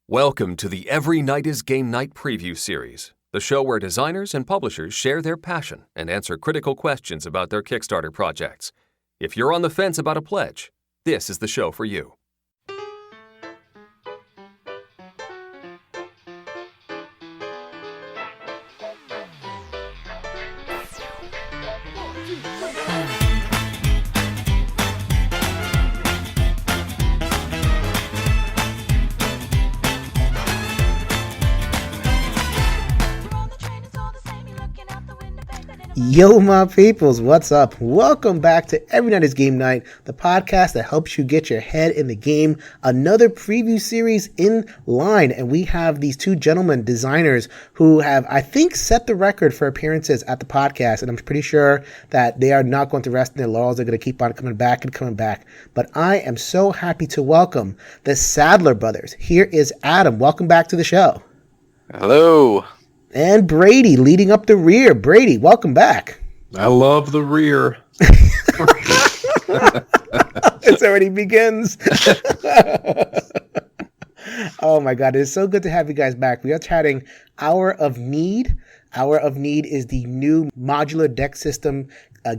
Welcome to the Every Night is Game Night preview series, the show where designers and publishers share their passion and answer critical questions about their Kickstarter projects. If you're on the fence about a pledge, this is the show for you. Yo, my peoples, what's up? Welcome back to Every Night is Game Night, the podcast that helps you get your head in the game. Another preview series in line, and we have these two gentlemen, designers, who have, I think, set the record for appearances at the podcast, and I'm pretty sure that they are not going to rest in their laurels. They're going to keep on coming back and coming back. But I am so happy to welcome the Sadler brothers. Here is Adam. Welcome back to the show. Hello. And Brady leading up the rear. Brady, welcome back. I love the rear. It already begins. Oh my God, it is so good to have you guys back. We are chatting Hour of Need. Hour of Need is the new Modular Deck System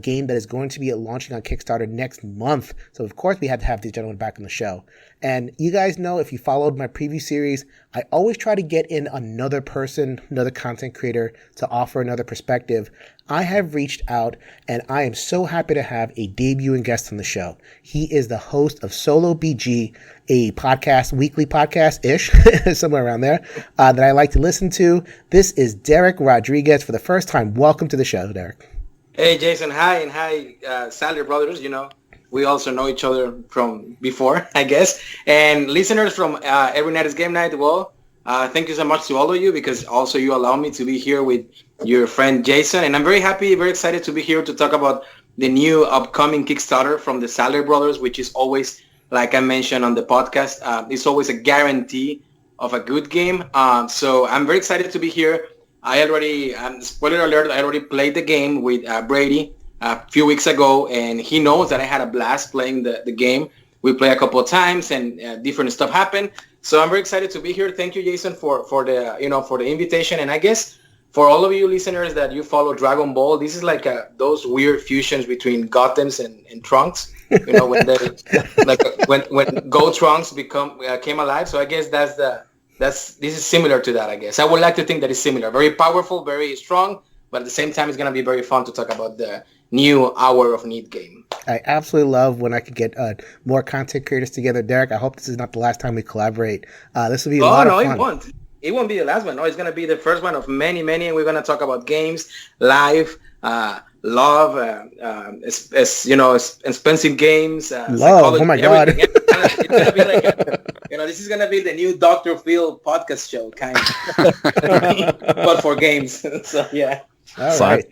game that is going to be launching on Kickstarter next month. So of course we had to have these gentlemen back on the show. And you guys know, if you followed my preview series, I always try to get in another person, another content creator to offer another perspective. I have reached out and I am so happy to have a debuting guest on the show. He is the host of Solo BG, a podcast, weekly podcast-ish, somewhere around there, that I like to listen to. This is Dereck Rodriguez for the first time. Welcome to the show, Dereck. Hey, Jason. Hi, and hi, Sadler brothers. You know, we also know each other from before, I guess. And listeners from Every Night is Game Night, well, thank you so much to all of you, because also you allow me to be here with your friend Jason. And I'm very happy, very excited to be here to talk about the new upcoming Kickstarter from the Sadler brothers, which is always, like I mentioned on the podcast, it's always a guarantee of a good game. So I'm very excited to be here. I already, spoiler alert, I already played the game with Brady a few weeks ago, and he knows that I had a blast playing the game. We played a couple of times, and different stuff happened. So I'm very excited to be here. Thank you, Jason, for the invitation. And I guess for all of you listeners that you follow Dragon Ball, this is like those weird fusions between Gotems and Trunks. You know, when they when Gold Trunks came alive. So I guess this is similar to that, I guess. I would like to think that it's similar. Very powerful, very strong, but at the same time, it's going to be very fun to talk about the new Hour of Need game. I absolutely love when I could get more content creators together. Dereck, I hope this is not the last time we collaborate. This will be a lot of fun. It won't. It won't be the last one. No, it's going to be the first one of many, many, and we're going to talk about games, life, love, expensive games. Love, oh my God. It's going to be like this is going to be the new Dr. Phil podcast show, kind of, but for games. So, yeah. All right.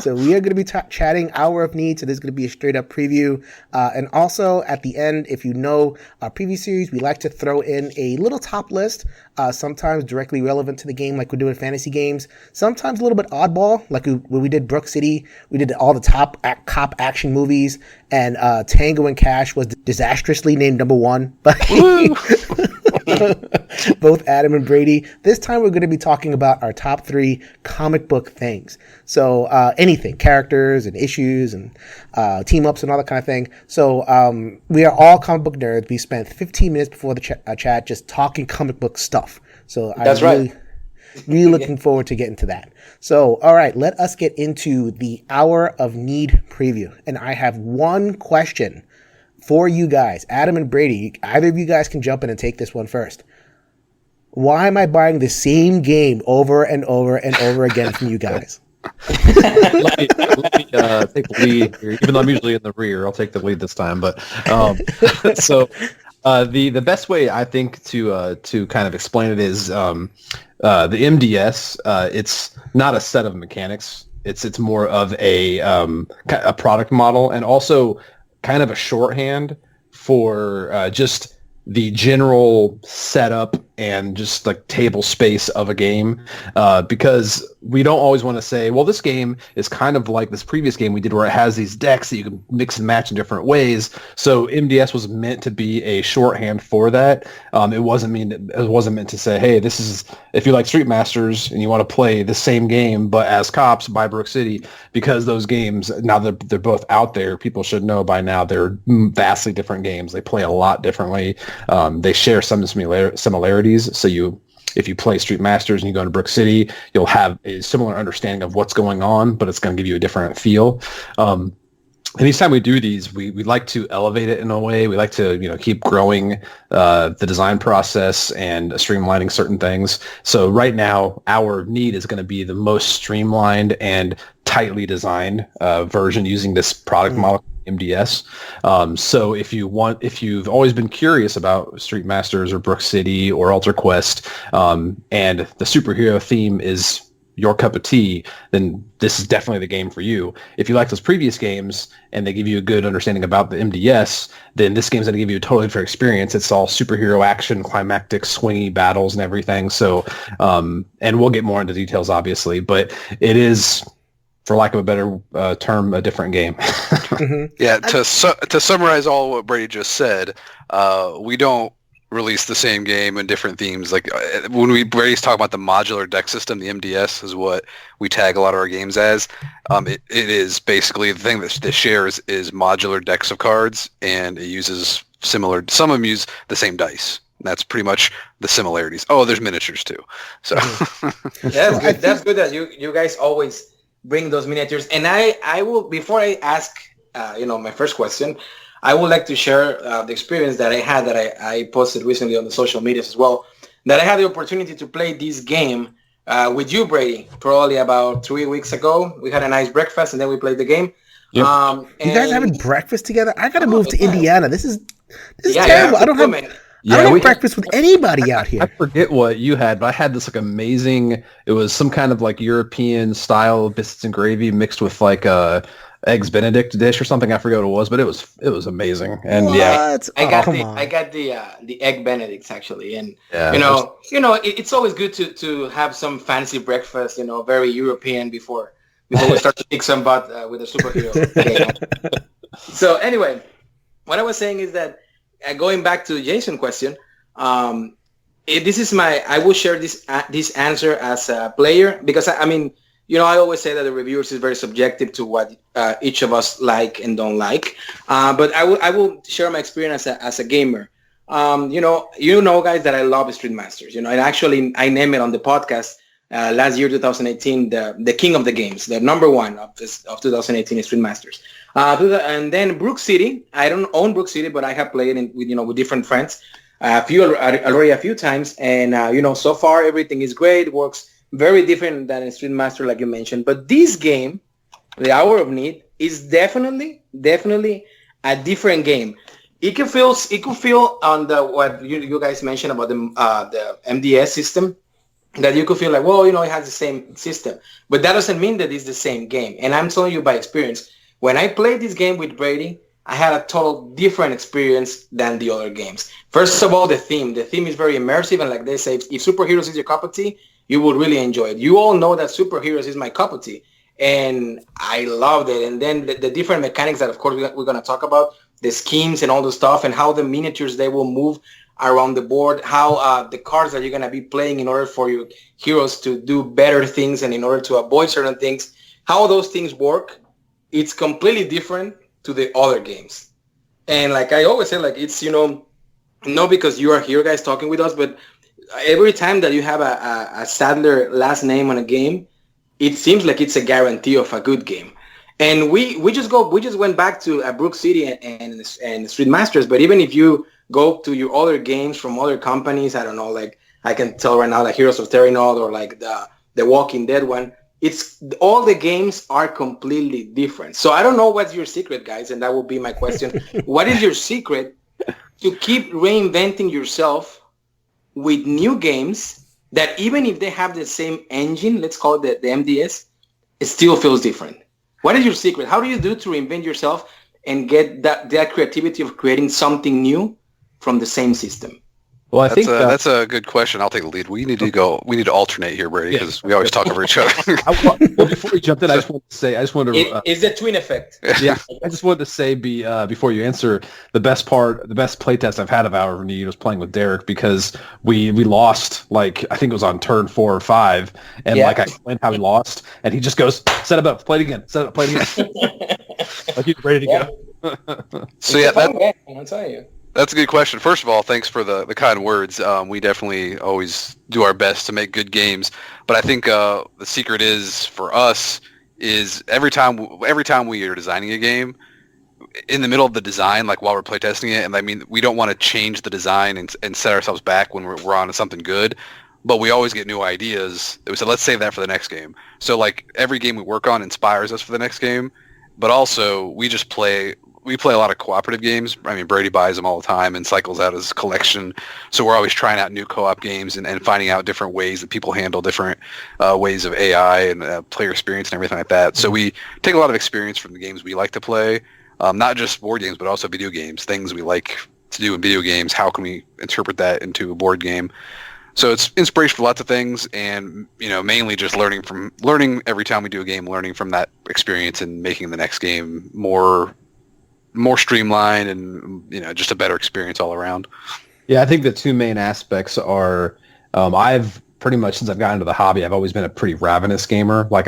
So we are going to be chatting Hour of Need. So this is going to be a straight up preview. And also at the end, if you know our preview series, we like to throw in a little top list, sometimes directly relevant to the game, like we do in fantasy games. Sometimes a little bit oddball, like when we did Brook City. We did all the top cop action movies, and Tango and Cash was disastrously named number one by both Adam and Brady. This time we're going to be talking about our top 3 comic book things. So anything, characters and issues and team ups and all that kind of thing. So we are all comic book nerds. We spent 15 minutes before the chat just talking comic book stuff. So that's really looking forward to getting to that. So, all right, let us get into the Hour of Need preview. And I have one question for you guys. Adam and Brady, either of you guys can jump in and take this one first. Why am I buying the same game over and over and over again from you guys? let me take the lead here. Even though I'm usually in the rear, I'll take the lead this time. But so the best way I think to kind of explain it is the MDS. It's not a set of mechanics. It's more of a product model, and also kind of a shorthand for just the general setup and just like table space of a game, because we don't always want to say, well, this game is kind of like this previous game we did where it has these decks that you can mix and match in different ways. So MDS was meant to be a shorthand for that. It wasn't meant to say, hey, this is, if you like Street Masters and you want to play the same game but as cops by Brook City, because those games, now that they're both out there, people should know by now they're vastly different games. They play a lot differently. They share some similarities. So if you play Street Masters and you go to Brook City, you'll have a similar understanding of what's going on, but it's going to give you a different feel. And each time we do these, we like to elevate it in a way. We like to, keep growing the design process and streamlining certain things. So right now, our need is going to be the most streamlined and tightly designed version using this product model, MDS. So if you've always been curious about Street Masters or Brook City or Alter Quest, and the superhero theme is your cup of tea, then this is definitely the game for you. If you like those previous games and they give you a good understanding about the MDS, then this game's going to give you a totally different experience. It's all superhero action, climactic, swingy battles and everything. So, and we'll get more into details, obviously, but it is, for lack of a better term, a different game. Yeah, to summarize all what Brady just said, we don't release the same game and different themes. Like when Brady's talking about the modular deck system, the MDS is what we tag a lot of our games as. It is basically the thing that shares is modular decks of cards, and it uses similar. Some of them use the same dice. That's pretty much the similarities. Oh, there's miniatures too. So that's good. That's good that you guys always bring those miniatures. And I will, before I ask my first question, I would like to share the experience that I had that I posted recently on the social medias as well, that I had the opportunity to play this game with you, Brady, probably about 3 weeks ago. We had a nice breakfast and then we played the game. Yep. You guys having breakfast together? I got to move to Indiana. This is terrible. I don't have breakfast with anybody out here. I forget what you had, but I had this like amazing, it was some kind of like European style biscuits and gravy mixed with like eggs Benedict dish or something. I forget what it was, but it was amazing. And what? I got the egg Benedicts actually, and it's always good to have some fancy breakfast, very European before we start to kick some butt with a superhero game. So anyway, what I was saying is that going back to Jason's question, I will share this answer as a player, because I always say that the reviewers is very subjective to what each of us like and don't like. But I will share my experience as a gamer. Guys, that I love Street Masters. And actually I named it on the podcast last year, 2018, the king of the games, the number one of 2018 is Street Masters. And then Brook City. I don't own Brook City, but I have played it with different friends already a few times. And so far everything is great. Works very different than a Street Master, like you mentioned. But this game, The Hour of Need, is definitely a different game. It could feel on the what you guys mentioned about the MDS system, that you could feel like, well, it has the same system. But that doesn't mean that it's the same game. And I'm telling you by experience, when I played this game with Brady, I had a total different experience than the other games. First of all, the theme. The theme is very immersive, and like they say, if superheroes is your cup of tea, you would really enjoy it. You all know that superheroes is my cup of tea, and I loved it. And then the different mechanics that, of course, we're going to talk about, the schemes and all the stuff, and how the miniatures, they will move around the board, how the cards that you're going to be playing in order for your heroes to do better things and in order to avoid certain things, how those things work, it's completely different to the other games. And like I always say, like it's, not because you are here guys talking with us, but every time that you have a Sadler last name on a game, it seems like it's a guarantee of a good game. And we just went back to Brook City and Street Masters, but even if you go to your other games from other companies, I don't know, like I can tell right now, like Heroes of Terranod or like the Walking Dead one, it's all the games are completely different. So I don't know what's your secret, guys, and that will be my question. What is your secret to keep reinventing yourself with new games that even if they have the same engine, let's call it the MDS, it still feels different? What is your secret? How do you do to reinvent yourself and get that creativity of creating something new from the same system? Well, I think that's a good question. I'll take the lead. We need to alternate here, Brady, because we always talk over each other. well, before we jumped in, I just wanted to. It's the twin effect. Yeah, I just wanted to say, before you answer, the best playtest I've had of Hour of Need was playing with Dereck, because we lost, like, I think it was on turn 4 or 5, and like I explained how we lost, and he just goes, set it up, play it again, like he's ready to go. So yeah, I'll tell you. That's a good question. First of all, thanks for the kind words. We definitely always do our best to make good games. But I think the secret is for us is every time we are designing a game, in the middle of the design, like while we're playtesting it, and I mean, we don't want to change the design and set ourselves back when we're on to something good. But we always get new ideas. We said, let's save that for the next game. So like every game we work on inspires us for the next game. But also we play a lot of cooperative games. I mean, Brady buys them all the time and cycles out his collection. So we're always trying out new co-op games and finding out different ways that people handle different ways of AI and player experience and everything like that. So we take a lot of experience from the games we like to play, not just board games, but also video games, things we like to do in video games. How can we interpret that into a board game? So it's inspiration for lots of things, and mainly just learning every time we do a game, learning from that experience and making the next game more streamlined and just a better experience all around. Yeah, I think the two main aspects are I've pretty much, since I've gotten into the hobby, I've always been a pretty ravenous gamer. Like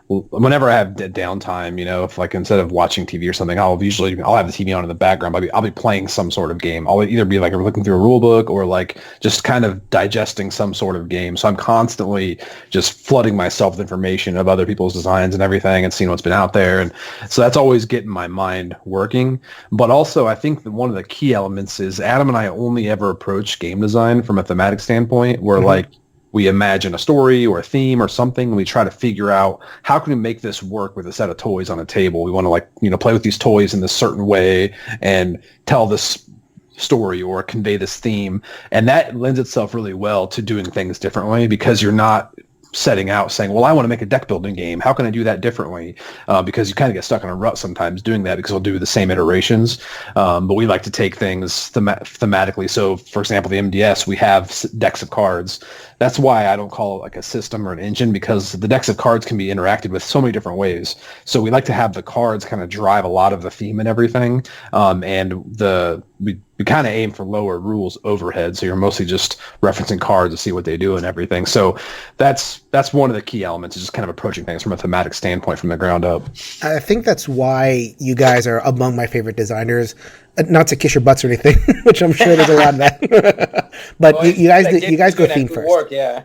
whenever I have downtime, if like instead of watching TV or something, I'll have the TV on in the background. I'll be playing some sort of game. I'll either be like looking through a rule book or like just kind of digesting some sort of game. So I'm constantly just flooding myself with information of other people's designs and everything and seeing what's been out there. And so that's always getting my mind working. But also I think that one of the key elements is Adam and I only ever approach game design from a thematic standpoint where like we imagine a story or a theme or something, and we try to figure out how can we make this work with a set of toys on a table. We want to play with these toys in this certain way and tell this story or convey this theme. And that lends itself really well to doing things differently, because you're not setting out saying, well, I want to make a deck building game. How can I do that differently? Because you kind of get stuck in a rut sometimes doing that, because we'll do the same iterations. But we like to take things thematically. So, for example, the MDS, we have decks of cards. That's why I don't call it like a system or an engine, because the decks of cards can be interacted with so many different ways. So we like to have the cards kind of drive a lot of the theme and everything. We kind of aim for lower rules overhead, so you're mostly just referencing cards to see what they do and everything. So that's one of the key elements, is just kind of approaching things from a thematic standpoint from the ground up. I think that's why you guys are among my favorite designers. Not to kiss your butts or anything, which I'm sure there's a lot of that. But you guys go theme first. Work, yeah.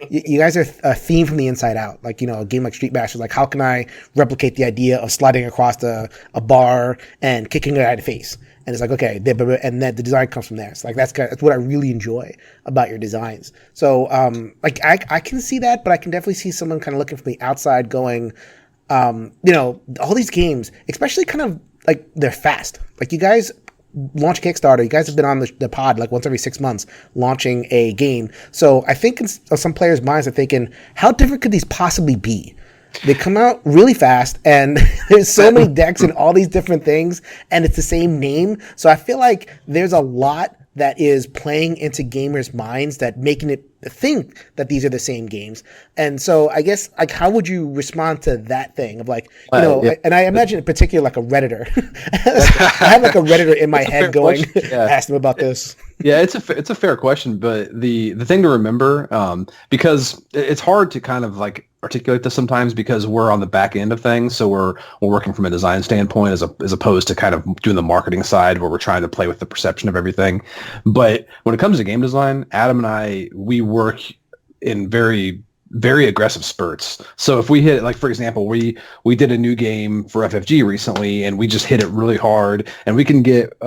You guys are a theme from the inside out. Like, a game like Street Bash is like, how can I replicate the idea of sliding across a bar and kicking a guy in the face? And it's like, okay, and then the design comes from there. It's like, that's what I really enjoy about your designs. So, I can see that, but I can definitely see someone kind of looking from the outside going, all these games, especially kind of like they're fast. Like, you guys launch Kickstarter. You guys have been on the pod like once every 6 months launching a game. So I think in some players' minds are thinking, how different could these possibly be? They come out really fast, and there's so many decks and all these different things, and it's the same name. So I feel like there's a lot that is playing into gamers' minds that making it think that these are the same games. And so I guess, like, how would you respond to that thing of like, and I imagine in particular like a Redditor. I have like a Redditor in my head going, ask them about this. Yeah, it's a fair question, but the thing to remember, because it's hard to kind of like articulate this sometimes, because we're on the back end of things, so we're working from a design standpoint as opposed to kind of doing the marketing side where we're trying to play with the perception of everything. But when it comes to game design, Adam and I, we work in very, very aggressive spurts. So if we hit, like, for example, we did a new game for FFG recently, and we just hit it really hard, and we can get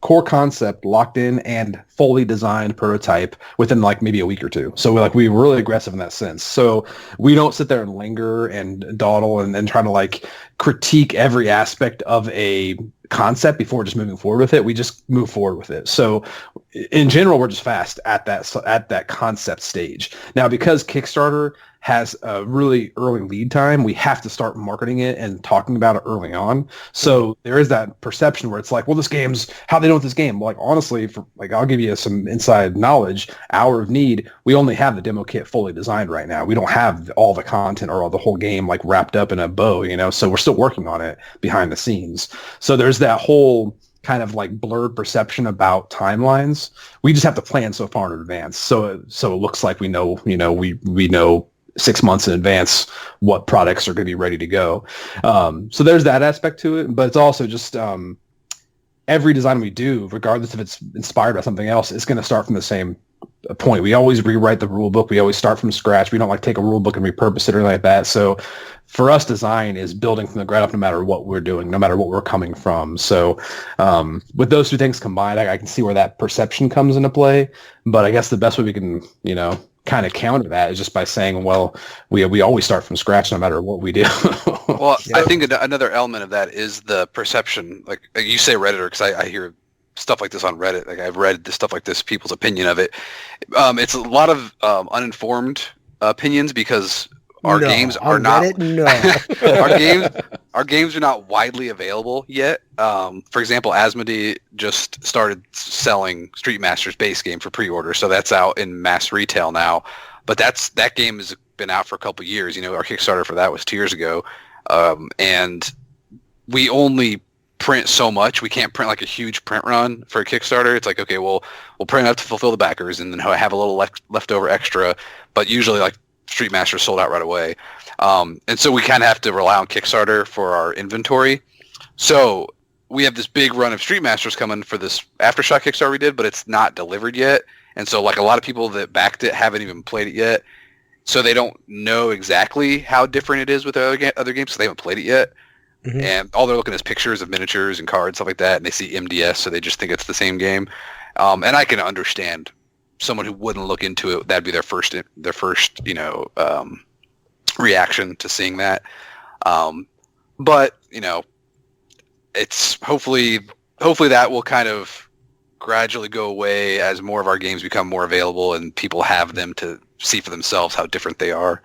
core concept locked in and fully designed prototype within like maybe a week or two. So we're really aggressive in that sense. So we don't sit there and linger and dawdle and try to like critique every aspect of a concept before just moving forward with it. We just move forward with it. So in general, we're just fast at that concept stage. Now, because Kickstarter has a really early lead time, we have to start marketing it and talking about it early on. So there is that perception where it's like, well, this game's how they know this game. Like, honestly, I'll give you some inside knowledge. Hour of Need, we only have the demo kit fully designed right now. We don't have all the content or all the whole game like wrapped up in a bow, so we're still working on it behind the scenes. So there's that whole kind of like blurred perception about timelines. We just have to plan so far in advance. So it looks like we know, we know 6 months in advance what products are going to be ready to go. So there's that aspect to it, but it's also just every design we do, regardless if it's inspired by something else, it's going to start from the same point. We always rewrite the rule book. We always start from scratch. We don't like take a rule book and repurpose it or anything like that. So for us, design is building from the ground up no matter what we're doing, no matter what we're coming from. So with those two things combined, I can see where that perception comes into play. But I guess the best way we can, kind of counter that is just by saying, well, we always start from scratch no matter what we do. Well, I think another element of that is the perception. Like you say Redditor, because I hear stuff like this on Reddit. Like I've read this stuff like this, people's opinion of it. It's a lot of uninformed opinions because our games are not our games are not widely available yet. For example, Asmodee just started selling Street Master's base game for pre-order, so that's out in mass retail now. But that game has been out for a couple of years. Our Kickstarter for that was 2 years ago, and we only print so much. We can't print like a huge print run for a Kickstarter. It's like, okay, well, we'll print enough to fulfill the backers and then have a little leftover extra, but usually like Street Master sold out right away. And so we kind of have to rely on Kickstarter for our inventory. So we have this big run of Street Masters coming for this Aftershock Kickstarter we did, but it's not delivered yet. And so like a lot of people that backed it haven't even played it yet. So they don't know exactly how different it is with other games because they haven't played it yet. Mm-hmm. And all they're looking at is pictures of miniatures and cards, stuff like that, and they see MDS, so they just think it's the same game. And I can understand someone who wouldn't look into it, that'd be their first reaction to seeing that. But it's hopefully that will kind of gradually go away as more of our games become more available and people have them to see for themselves how different they are.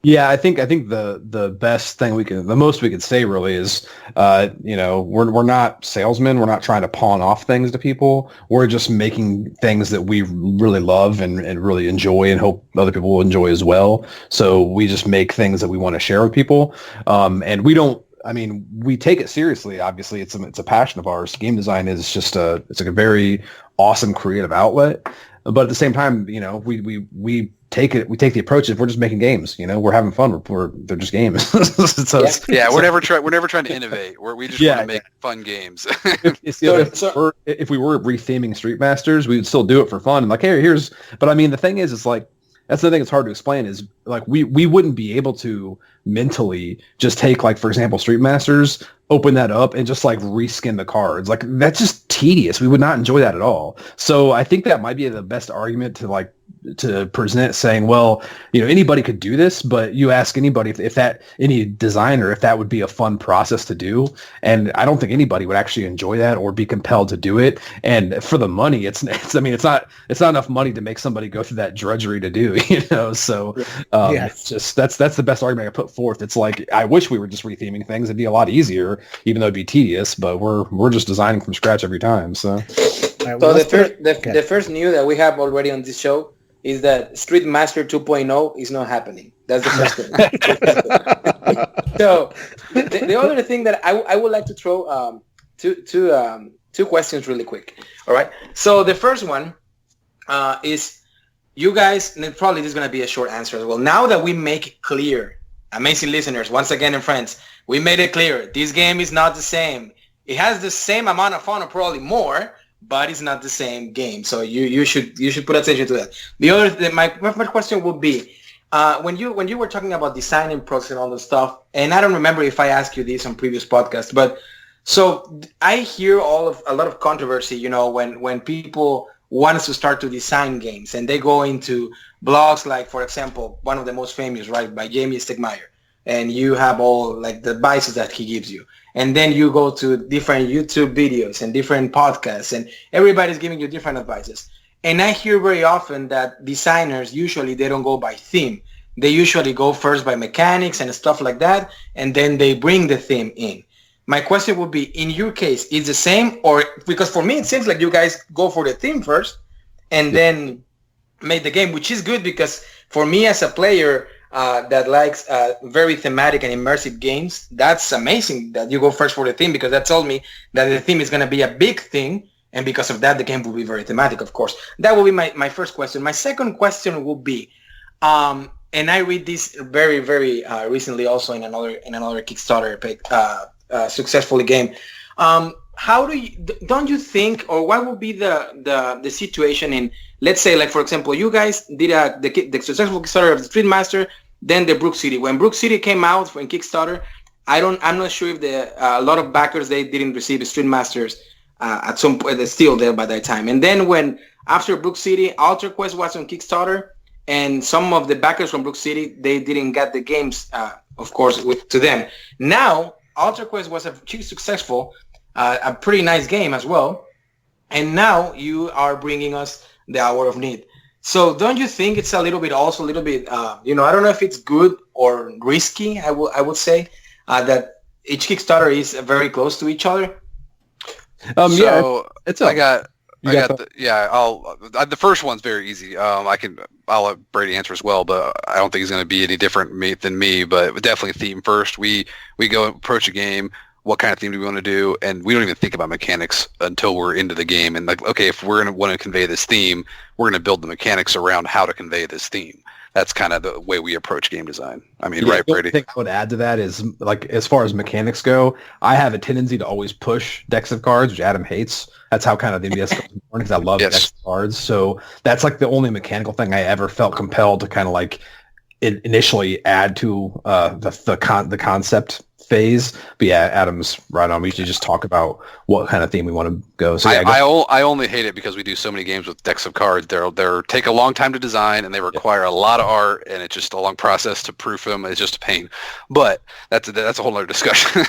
Yeah, I think the best thing the most we could say really is, we're not salesmen. We're not trying to pawn off things to people. We're just making things that we really love and really enjoy and hope other people will enjoy as well. So we just make things that we want to share with people. And we don't, we take it seriously. Obviously, it's a passion of ours. Game design is just it's like a very awesome creative outlet. But at the same time, we take the approach if we're just making games. We're having fun. They're just games. So we're never trying to innovate. We just want to make fun games. If we were retheming Street Masters, we would still do it for fun. Like, hey, here's. But the thing is, it's like that's the thing that's hard to explain is like we wouldn't be able to mentally just take like, for example, Street Masters, open that up and just like reskin the cards. Like that's just tedious. We would not enjoy that at all. So I think that might be the best argument to present, saying, well, anybody could do this, but you ask anybody if any designer, if that would be a fun process to do. And I don't think anybody would actually enjoy that or be compelled to do it. And for the money, it's not enough money to make somebody go through that drudgery to do, so it's just, that's the best argument I put forth. It's like, I wish we were just retheming things. It'd be a lot easier, even though it'd be tedious, but we're just designing from scratch every time. So the first news that we have already on this show is that Street Master 2.0 is not happening. That's the first thing. So the other thing that I would like to throw two questions really quick. All right. So the first one is you guys, and probably this is going to be a short answer as well. Now that we make it clear, amazing listeners, once again and friends, we made it clear. This game is not the same. It has the same amount of fun or probably more, but it's not the same game. So you should put attention to that. My question would be, when you were talking about designing process and all this stuff, and I don't remember if I asked you this on previous podcasts, but so I hear a lot of controversy, when people want to start to design games and they go into blogs like, for example, one of the most famous, right, by Jamie Stegmaier, and you have all like the advices that he gives you. And then you go to different YouTube videos and different podcasts, and everybody's giving you different advices. And I hear very often that designers, usually they don't go by theme. They usually go first by mechanics and stuff like that, and then they bring the theme in. My question would be, in your case, is the same? Or because for me, it seems like you guys go for the theme first and then make the game, which is good because for me as a player that likes very thematic and immersive games, that's amazing that you go first for the theme, because that told me that the theme is going to be a big thing. And because of that, the game will be very thematic, of course. That will be my first question. My second question will be, and I read this very, very recently also in another Kickstarter successfully game. How don't you think, or what would be the situation in, let's say, like for example, you guys did the successful Kickstarter of the Street Master, then the Brook City. When Brook City came out in Kickstarter, I'm not sure if a lot of backers, they didn't receive the Street Masters at some point. They're still there by that time. And then when after Brook City, Alter Quest was on Kickstarter, and some of the backers from Brook City, they didn't get the games, of course, to them. Now, Alter Quest was a huge successful, a pretty nice game as well. And now you are bringing us the Hour of Need. So don't you think it's a little bit, I don't know if it's good or risky, I would say, that each Kickstarter is very close to each other? The first one's very easy. I'll let Brady answer as well, but I don't think he's going to be any different than me. But definitely theme first. We go approach a game. What kind of theme do we want to do? And we don't even think about mechanics until we're into the game. And like, okay, if we're going to want to convey this theme, we're going to build the mechanics around how to convey this theme. That's kind of the way we approach game design. I mean, right, Brady? The thing I would add to that is, like, as far as mechanics go, I have a tendency to always push decks of cards, which Adam hates. That's how kind of the MDS goes born, because I love decks of cards. So that's like the only mechanical thing I ever felt compelled to kind of like initially add to the concept phase. But yeah, Adam's right on. We usually just talk about what kind of theme we want to go. So yeah, I only hate it because we do so many games with decks of cards. They're take a long time to design, and they require a lot of art, and it's just a long process to proof them. It's just a pain. But that's a whole other discussion.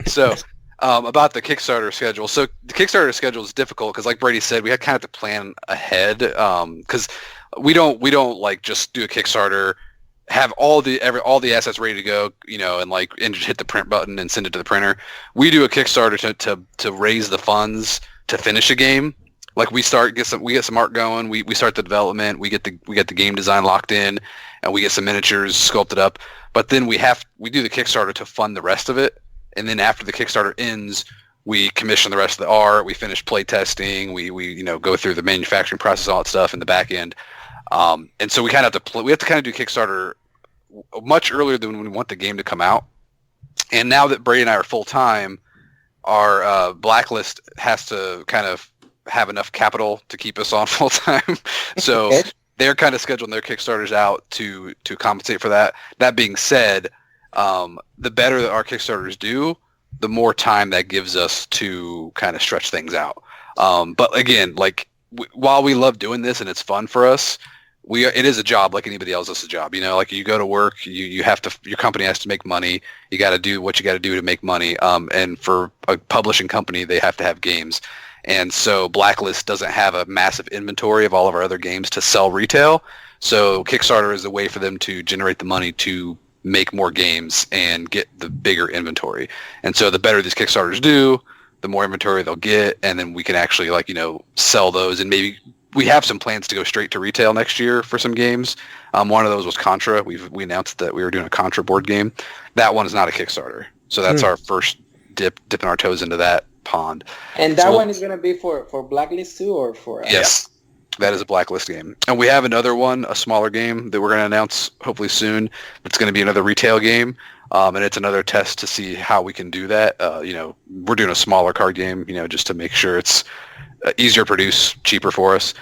So about the Kickstarter schedule. So the Kickstarter schedule is difficult because, like Brady said, we had kind of to plan ahead because we don't like just do a Kickstarter, have all the assets ready to go, and just hit the print button and send it to the printer. We do a Kickstarter to raise the funds to finish a game. Like we get some art going, we start the development, we get the game design locked in, and we get some miniatures sculpted up. But then we do the Kickstarter to fund the rest of it. And then after the Kickstarter ends, we commission the rest of the art, we finish play testing, we go through the manufacturing process, all that stuff in the back end. And so we kind of have to kind of do Kickstarter much earlier than when we want the game to come out. And now that Brady and I are full time, our Blacklist has to kind of have enough capital to keep us on full time. So they're kind of scheduling their Kickstarters out to compensate for that. That being said, the better that our Kickstarters do, the more time that gives us to kind of stretch things out. But again, like while we love doing this and it's fun for us, it is a job like anybody else's a job. Like you go to work, you have to, your company has to make money. You got to do what you got to do to make money. And for a publishing company, they have to have games. And so Blacklist doesn't have a massive inventory of all of our other games to sell retail. So Kickstarter is a way for them to generate the money to make more games and get the bigger inventory. And so the better these Kickstarters do, the more inventory they'll get, and then we can actually sell those. And maybe we have some plans to go straight to retail next year for some games. One of those was Contra. We announced that we were doing a Contra board game. That one is not a Kickstarter. So that's our first dipping our toes into that pond. And that one is going to be for Blacklist too, or for... Yes. That is a Blacklist game. And we have another one, a smaller game that we're going to announce hopefully soon. It's going to be another retail game. And it's another test to see how we can do that. We're doing a smaller card game, just to make sure it's easier to produce, cheaper for us.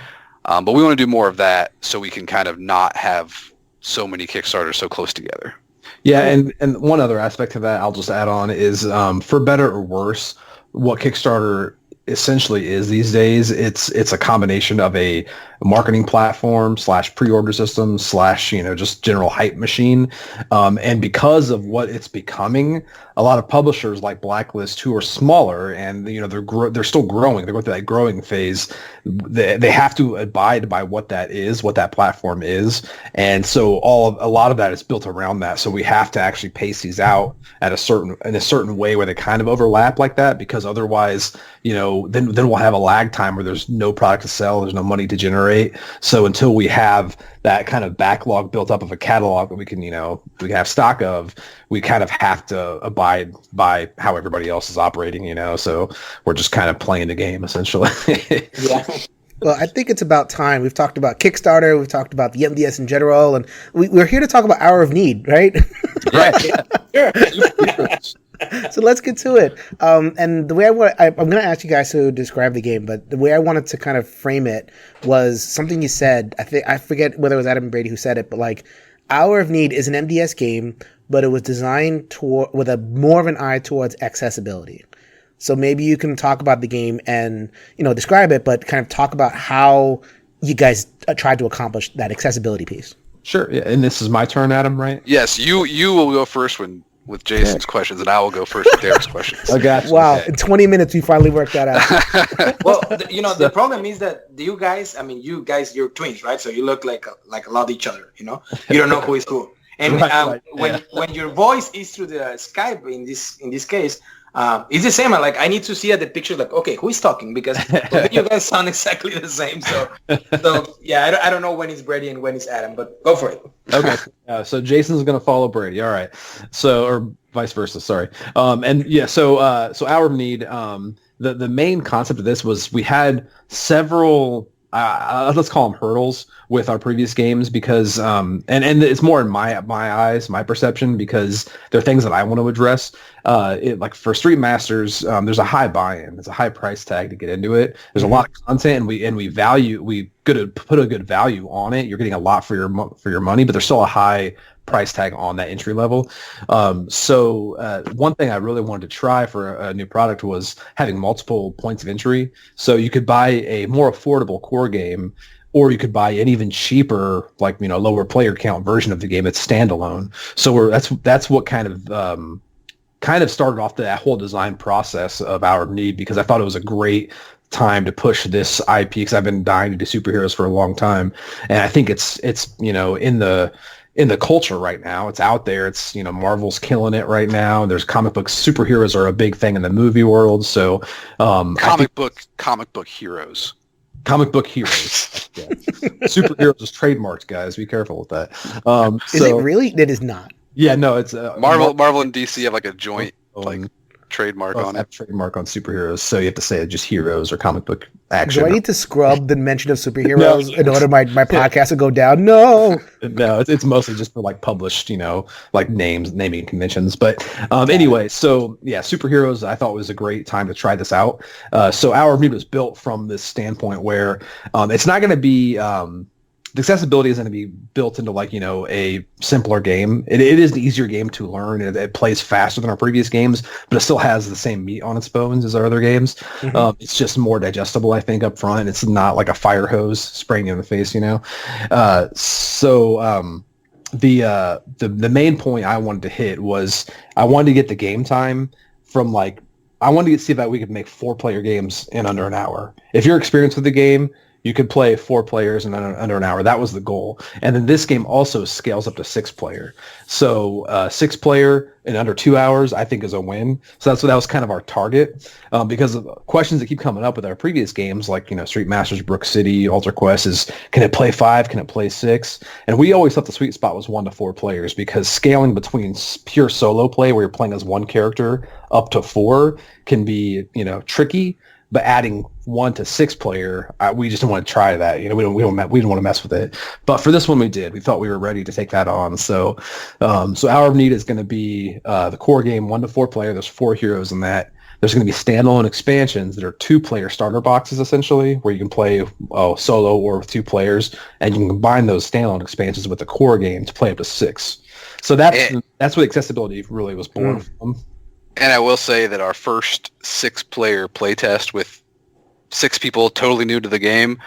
But we want to do more of that so we can kind of not have so many Kickstarters so close together. Yeah, and one other aspect to that I'll just add on is for better or worse, what Kickstarter essentially is these days. It's a combination of a marketing platform / pre-order system / just general hype machine. And because of what it's becoming, a lot of publishers like Blacklist, who are smaller and they're still growing, they're going through that growing phase. They have to abide by what that is, what that platform is, and so a lot of that is built around that. So we have to actually pace these out in a certain way where they kind of overlap like that, because otherwise, then we'll have a lag time where there's no product to sell, there's no money to generate. So until we have that kind of backlog built up of a catalog that we can have stock of, we kind of have to abide by how everybody else is operating, so we're just kind of playing the game essentially. Yeah. Well, I think it's about time. We've talked about Kickstarter, we've talked about the MDS in general, and we're here to talk about Hour of Need, right? Right. Yeah. So let's get to it. And the way I'm going to ask you guys to describe the game, but the way I wanted to kind of frame it was something you said. I forget whether it was Adam and Brady who said it, but like, Hour of Need is an MDS game, but it was designed with a more of an eye towards accessibility. So maybe you can talk about the game and, describe it, but kind of talk about how you guys tried to accomplish that accessibility piece. Sure. Yeah. And this is my turn, Adam, right? Yes, you will go first with Jason's questions, and I will go first with Derek's questions. I got you. Wow. Okay. In 20 minutes, we finally worked that out. Well, the problem is that you guys, you're twins, right? So you look like a lot of each other, You don't know who is who. And Right. when your voice is through the Skype in this case, it's the same. Like, I need to see at the picture, like, okay, who is talking? Because you guys sound exactly the same. So yeah, I don't know when it's Brady and when it's Adam, but go for it. Okay. So Jason's going to follow Brady. All right. So, or vice versa. Sorry. And yeah, so Hour of Need, the main concept of this was we had several, let's call them hurdles with our previous games, because and it's more in my eyes, my perception, because they're things that I want to address. Like for Street Masters, there's a high buy-in, there's a high price tag to get into it. There's a lot of content, and we put a good value on it. You're getting a lot for your money, but there's still a high price tag on that entry level. So one thing I really wanted to try for a new product was having multiple points of entry. So you could buy a more affordable core game, or you could buy an even cheaper, like, lower player count version of the game that's standalone. So that's what kind of started off that whole design process of Hour of Need, because I thought it was a great time to push this IP, because I've been dying to do superheroes for a long time, and I think it's in the culture right now. It's out there. It's, Marvel's killing it right now. There's comic books. Superheroes are a big thing in the movie world. So comic book heroes. Comic book heroes. Yeah. Superheroes is trademarked, guys. Be careful with that. Is it really? It is not. Yeah, no, it's Marvel and DC have like a joint trademark on it. Trademark on superheroes, so you have to say just heroes or comic book action. Do I need to scrub the mention of superheroes in order my podcast to go down? No, it's mostly just for like published, like naming conventions. But anyway, so yeah, superheroes I thought was a great time to try this out. So Hour of Need was built from this standpoint where it's not going to be the accessibility is going to be built into a simpler game. It is an easier game to learn. It plays faster than our previous games, but it still has the same meat on its bones as our other games. Mm-hmm. It's just more digestible, I think, up front. It's not like a fire hose spraying you in the face, The main point I wanted to hit was I wanted to get the game time from I wanted to see if we could make 4-player games in under an hour. If you're experienced with the game, you could play 4 players in under an hour. That was the goal. And then this game also scales up to 6-player. So 6-player in under 2 hours, I think, is a win. So that was kind of our target. Because of questions that keep coming up with our previous games, like, Street Masters, Brook City, Alter Quest, is can it play 5? Can it play 6? And we always thought the sweet spot was 1 to 4 players, because scaling between pure solo play, where you're playing as one character, up to 4 can be, tricky. But adding 1 to 6-player, we just didn't want to try that. We didn't want to mess with it. But for this one, we did. We thought we were ready to take that on. So Hour of Need is going to be the core game, 1 to 4-player. There's 4 heroes in that. There's going to be standalone expansions that are 2-player starter boxes, essentially, where you can play solo or with 2 players, and you can combine those standalone expansions with the core game to play up to 6. So that's what accessibility really was born from. And I will say that our first 6-player playtest with 6 people totally new to the game,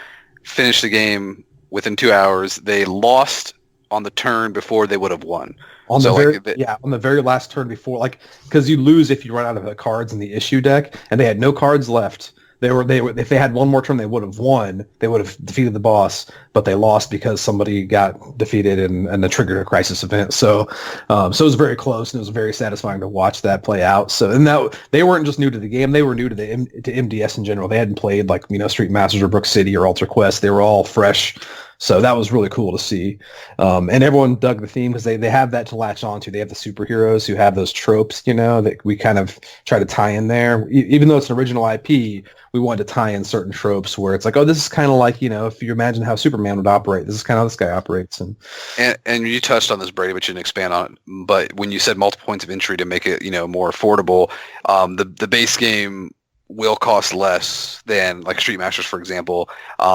finished the game within 2 hours. They lost on the turn before they would have won. On the very last turn before, like, because you lose if you run out of the cards in the issue deck, and they had no cards left. They were if they had one more turn, they would have won. They would have defeated the boss, but they lost because somebody got defeated and the triggered a crisis event. So it was very close, and it was very satisfying to watch that play out. So and that they weren't just new to the game; they were new to to MDS in general. They hadn't played like Street Masters or Brook City or Alter Quest. They were all fresh. So that was really cool to see. And everyone dug the theme because they have that to latch onto. They have the superheroes who have those tropes, that we kind of try to tie in there. Even though it's an original IP, we wanted to tie in certain tropes where it's like, oh, this is kind of like, if you imagine how Superman would operate, this is kind of how this guy operates. And you touched on this, Brady, but you didn't expand on it. But when you said multiple points of entry to make it, more affordable, the base game will cost less than like Street Masters, for example,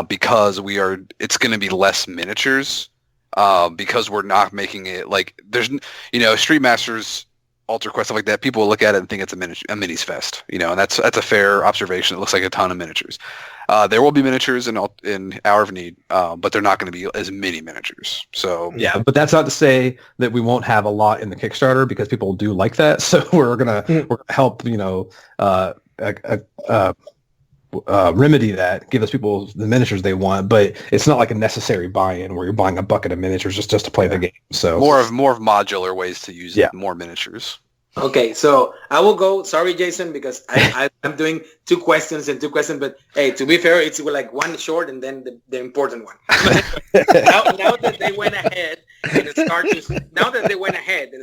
because it's going to be less miniatures, because we're not making it like there's, Street Masters, Alter Quest, stuff like that. People will look at it and think it's a minis fest, and that's a fair observation. It looks like a ton of miniatures. There will be miniatures in Hour of Need, but they're not going to be as many miniatures. So yeah, but that's not to say that we won't have a lot in the Kickstarter because people do like that. So we're gonna help, remedy that, give those people the miniatures they want, but it's not like a necessary buy-in where you're buying a bucket of miniatures just to play the game. So more of modular ways to use more miniatures. Okay, so I will go. Sorry, Jason, because I'm doing 2 questions and 2 questions. But hey, to be fair, it's like one short and then the important one. now that they went ahead and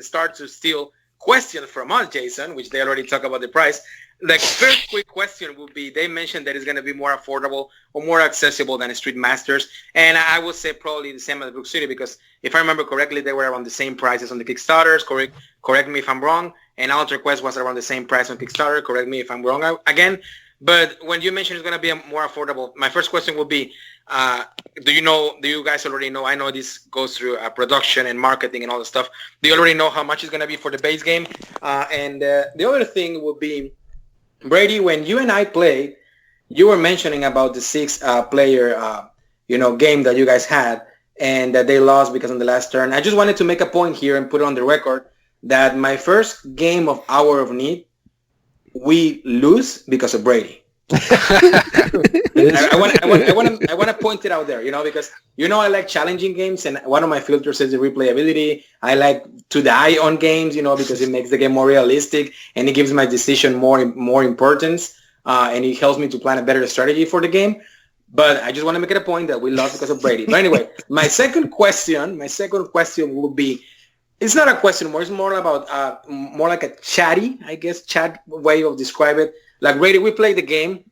start to steal questions from us, Jason, which they already talked about the price. The first quick question would be, they mentioned that it's going to be more affordable or more accessible than Street Masters. And I would say probably the same as Brook City, because if I remember correctly, they were around the same prices on the Kickstarters. Correct me if I'm wrong. And Alter Quest was around the same price on Kickstarter. Correct me if I'm wrong again. But when you mentioned it's going to be more affordable, my first question would be, do you guys already know? I know this goes through production and marketing and all the stuff. Do you already know how much it's going to be for the base game? And the other thing would be, Brady, when you and I play, you were mentioning about the 6-player, game that you guys had and that they lost because on the last turn. I just wanted to make a point here and put it on the record that my first game of Hour of Need, we lose because of Brady. I want to point it out there, because I like challenging games, and one of my filters is the replayability. I like to die on games, because it makes the game more realistic and it gives my decision more importance, and it helps me to plan a better strategy for the game. But I just want to make it a point that we lost because of Brady. But anyway, my second question will be, it's not a question more, it's more about more like a chat way of describe it. Like, Brady, we play the game,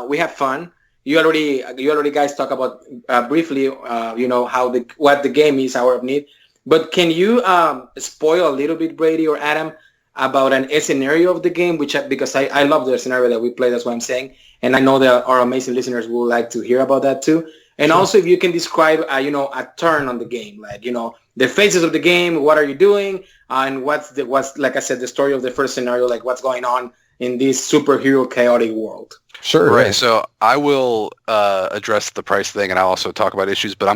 we have fun. You already guys talk about briefly, what the game is, Hour of Need. But can you spoil a little bit, Brady or Adam, about a scenario of the game, because I love the scenario that we play, that's what I'm saying. And I know that our amazing listeners would like to hear about that too. And also, if you can describe, a turn on the game, like, the phases of the game, what are you doing, and what's like I said, the story of the first scenario, like what's going on in this superhero chaotic world. Sure. Right. Yeah. So I will address the price thing, and I'll also talk about issues, but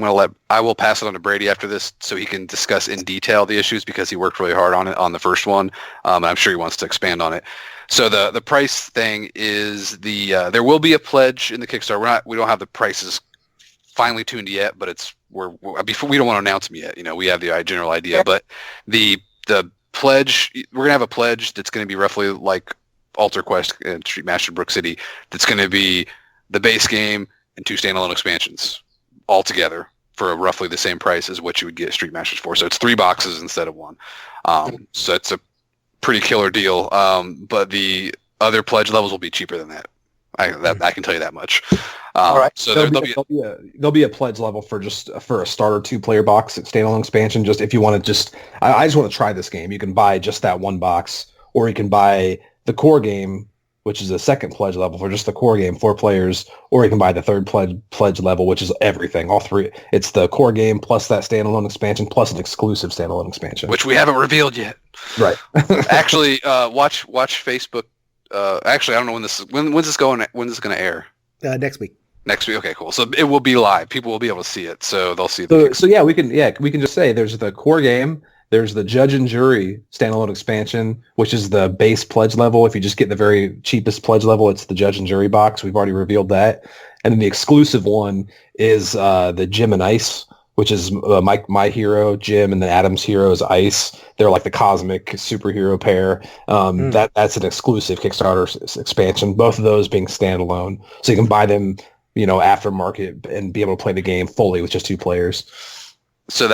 I will pass it on to Brady after this so he can discuss in detail the issues, because he worked really hard on it on the first one, and I'm sure he wants to expand on it. So the price thing is there will be a pledge in the Kickstarter. We don't have the prices finally tuned yet, but we don't want to announce them yet. We have the general idea, but the pledge, we're gonna have a pledge that's going to be roughly like Alter Quest and Street Master Brook City. That's going to be the base game and 2 standalone expansions all together for roughly the same price as what you would get Street Masters for. So it's 3 boxes instead of 1. So it's a pretty killer deal. But the other pledge levels will be cheaper than that. I can tell you that much. All right. So there'll be a pledge level for a starter 2-player box standalone expansion. Just if you want to I just want to try this game. You can buy just that 1 box, or you can buy the core game, which is the second pledge level for just the core game, 4 players, or you can buy the third pledge level, which is everything, all 3. It's the core game plus that standalone expansion plus an exclusive standalone expansion, which we haven't revealed yet. Right. Actually, watch Facebook. Actually, I don't know when's this going to air. Next week. Next week. Okay, cool. So it will be live. People will be able to see it. So they'll see the So yeah, we can just say there's the core game. There's the Judge and Jury standalone expansion, which is the base pledge level. If you just get the very cheapest pledge level, it's the Judge and Jury box. We've already revealed that. And then the exclusive one is the Jim and Ice, which is my hero, Jim, and then Adam's hero is Ice. They're like the cosmic superhero pair. That's an exclusive Kickstarter expansion. Both of those being standalone. So you can buy them, aftermarket and be able to play the game fully with just 2 players. So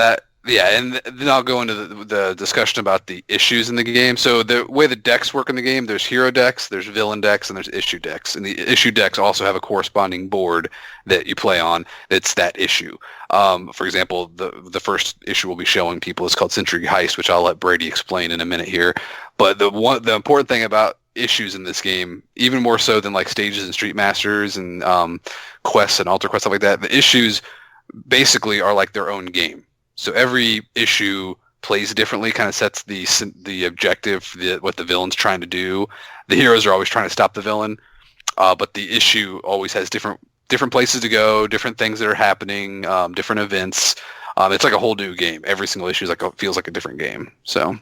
and then I'll go into the discussion about the issues in the game. So the way the decks work in the game, there's hero decks, there's villain decks, and there's issue decks. And the issue decks also have a corresponding board that you play on that's that issue. For example, the first issue we'll be showing people is called Century Heist, which I'll let Brady explain in a minute here. But the important thing about issues in this game, even more so than like stages and Street Masters and quests and altar quests, stuff like that, the issues basically are like their own game. So every issue plays differently, kind of sets the objective, what the villain's trying to do. The heroes are always trying to stop the villain, but the issue always has different places to go, different things that are happening, different events. It's like a whole new game. Every single issue feels like a different game. So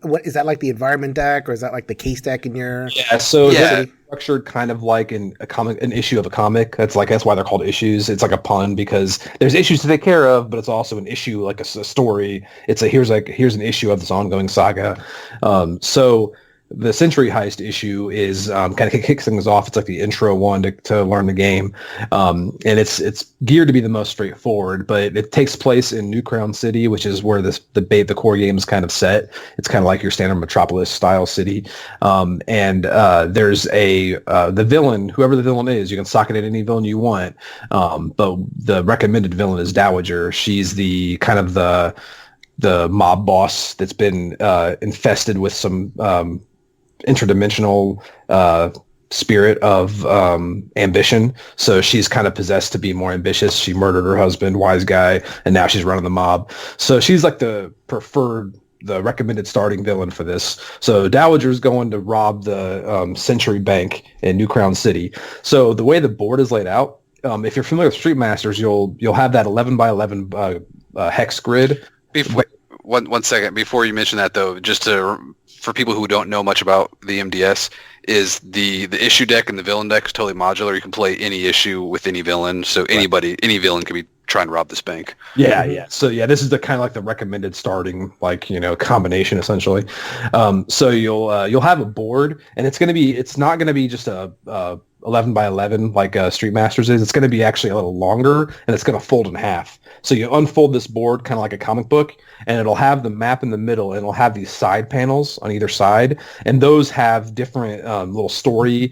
what is that, like the environment deck, or is that like the case deck in your? Yeah, so it's structured kind of like an issue of a comic. That's why they're called issues. It's like a pun because there's issues to take care of, but it's also an issue, like a story. It's here's an issue of this ongoing saga. So the Century Heist issue is kind of kicks things off. It's like the intro one to learn the game, and it's geared to be the most straightforward. But it takes place in New Crown City, which is where the core game is kind of set. It's kind of like your standard Metropolis style city, and there's the villain, whoever the villain is, you can sock it at any villain you want. But the recommended villain is Dowager. She's the kind of the mob boss that's been infested with some interdimensional spirit of ambition. So she's kind of possessed to be more ambitious. She murdered her husband, wise guy, and now she's running the mob. So she's like the recommended starting villain for this. So Dowager's going to rob the Century Bank in New Crown City. So the way the board is laid out, if you're familiar with Street Masters, you'll have that 11 by 11 hex grid. One second before you mention that, though, just for people who don't know much about the MDS, is the issue deck and the villain deck is totally modular. You can play any issue with any villain, so any villain could be trying to rob this bank. Yeah. So this is the kind of like the recommended starting combination essentially. So you'll have a board, and it's not gonna be just a 11 by 11 like Street Masters is. It's going to be actually a little longer, and it's going to fold in half. So you unfold this board kind of like a comic book, and it'll have the map in the middle, and it'll have these side panels on either side, and those have different little story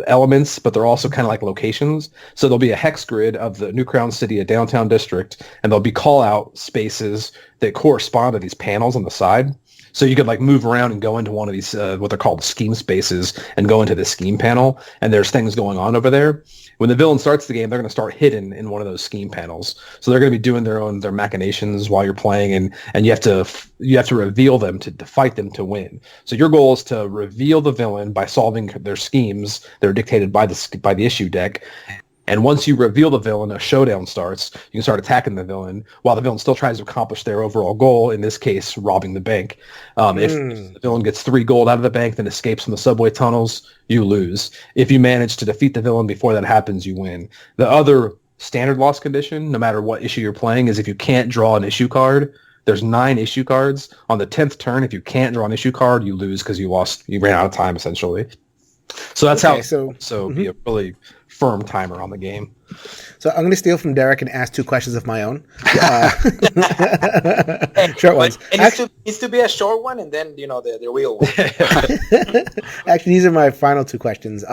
elements, but they're also kind of like locations. So there'll be a hex grid of the New Crown City, a downtown district, and there'll be call-out spaces that correspond to these panels on the side. So you could move around and go into one of these, what they're called scheme spaces, and go into the scheme panel, and there's things going on over there. When the villain starts the game, they're going to start hidden in one of those scheme panels. So they're going to be doing their machinations while you're playing, and you have to reveal them to fight them to win. So your goal is to reveal the villain by solving their schemes that are dictated by the issue deck. And once you reveal the villain, a showdown starts. You can start attacking the villain while the villain still tries to accomplish their overall goal, in this case, robbing the bank. If the villain gets 3 gold out of the bank, then escapes from the subway tunnels, you lose. If you manage to defeat the villain before that happens, you win. The other standard loss condition, no matter what issue you're playing, is if you can't draw an issue card. There's 9 issue cards. On the 10th turn, if you can't draw an issue card, you lose because you ran out of time, essentially. So that's be a really firm timer on the game. So I'm going to steal from Dereck and ask 2 questions of my own. Short ones. It needs to be a short one, and then the real one. Actually, these are my final 2 questions.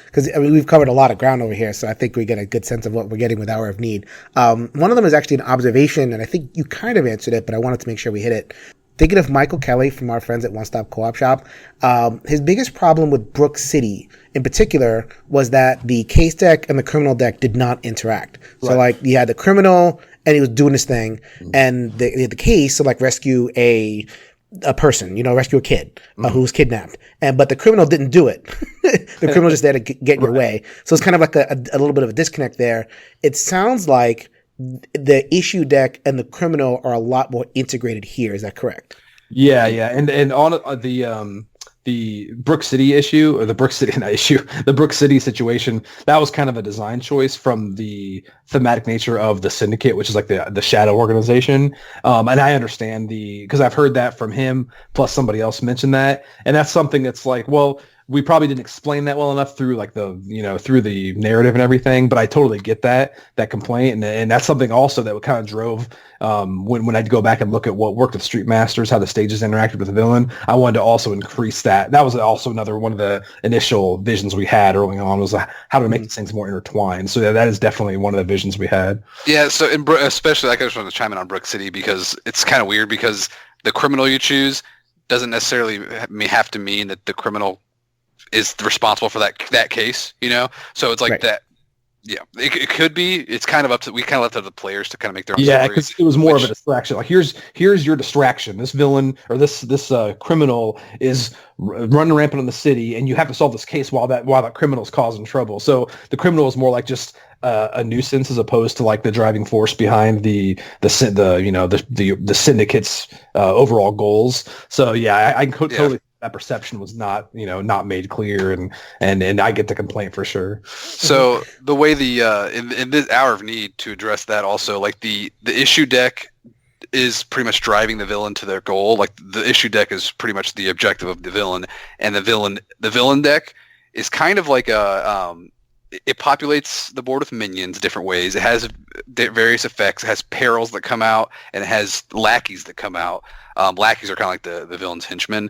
Because we've covered a lot of ground over here, so I think we get a good sense of what we're getting with Hour of Need. One of them is actually an observation, and I think you kind of answered it, but I wanted to make sure we hit it. Thinking of Michael Kelly from our friends at One Stop Co-op Shop, his biggest problem with Brook City in particular was that the case deck and the criminal deck did not interact. Right. So you had the criminal and he was doing his thing, and the case to rescue a a person, rescue a kid who was kidnapped, but the criminal didn't do it. The criminal just there to get in your way. So it's kind of like a little bit of a disconnect there. It sounds like the issue deck and the criminal are a lot more integrated here. Is that correct? Yeah. And on the Brook City issue, or the Brook City, not issue, the Brook City situation, that was kind of a design choice from the thematic nature of the Syndicate, which is like the shadow organization. And I understand because I've heard that from him, plus somebody else mentioned that. And that's something that's like, well, we probably didn't explain that well enough through like through the narrative and everything, but I totally get that complaint. And that's something also that kind of drove when I'd go back and look at what worked with Street Masters, how the stages interacted with the villain. I wanted to also increase that. That was also another one of the initial visions we had early on, was how to make these things more intertwined. So that is definitely one of the visions we had. Yeah. So especially, like, I just wanted to chime in on Brook City because it's kind of weird because the criminal you choose doesn't necessarily have to mean that the criminal is responsible for that case, So it's like right. That. Yeah, it could be. It's kind of up to, we kind of left it to the players to kind of make their own stories. Yeah, because it was more of a distraction. Like, here's your distraction. This villain or this criminal is running rampant in the city, and you have to solve this case while that criminal's causing trouble. So the criminal is more like just a nuisance as opposed to like the driving force behind the syndicate's overall goals. So yeah, I totally. That perception was not made clear, and I get the complaint for sure. So the way in this hour of need to address that also, like the issue deck is pretty much driving the villain to their goal. Like the issue deck is pretty much the objective of the villain, and the villain deck is kind of like it populates the board with minions different ways. It has various effects. It has perils that come out, and it has lackeys that come out. Lackeys are kind of like the villain's henchmen.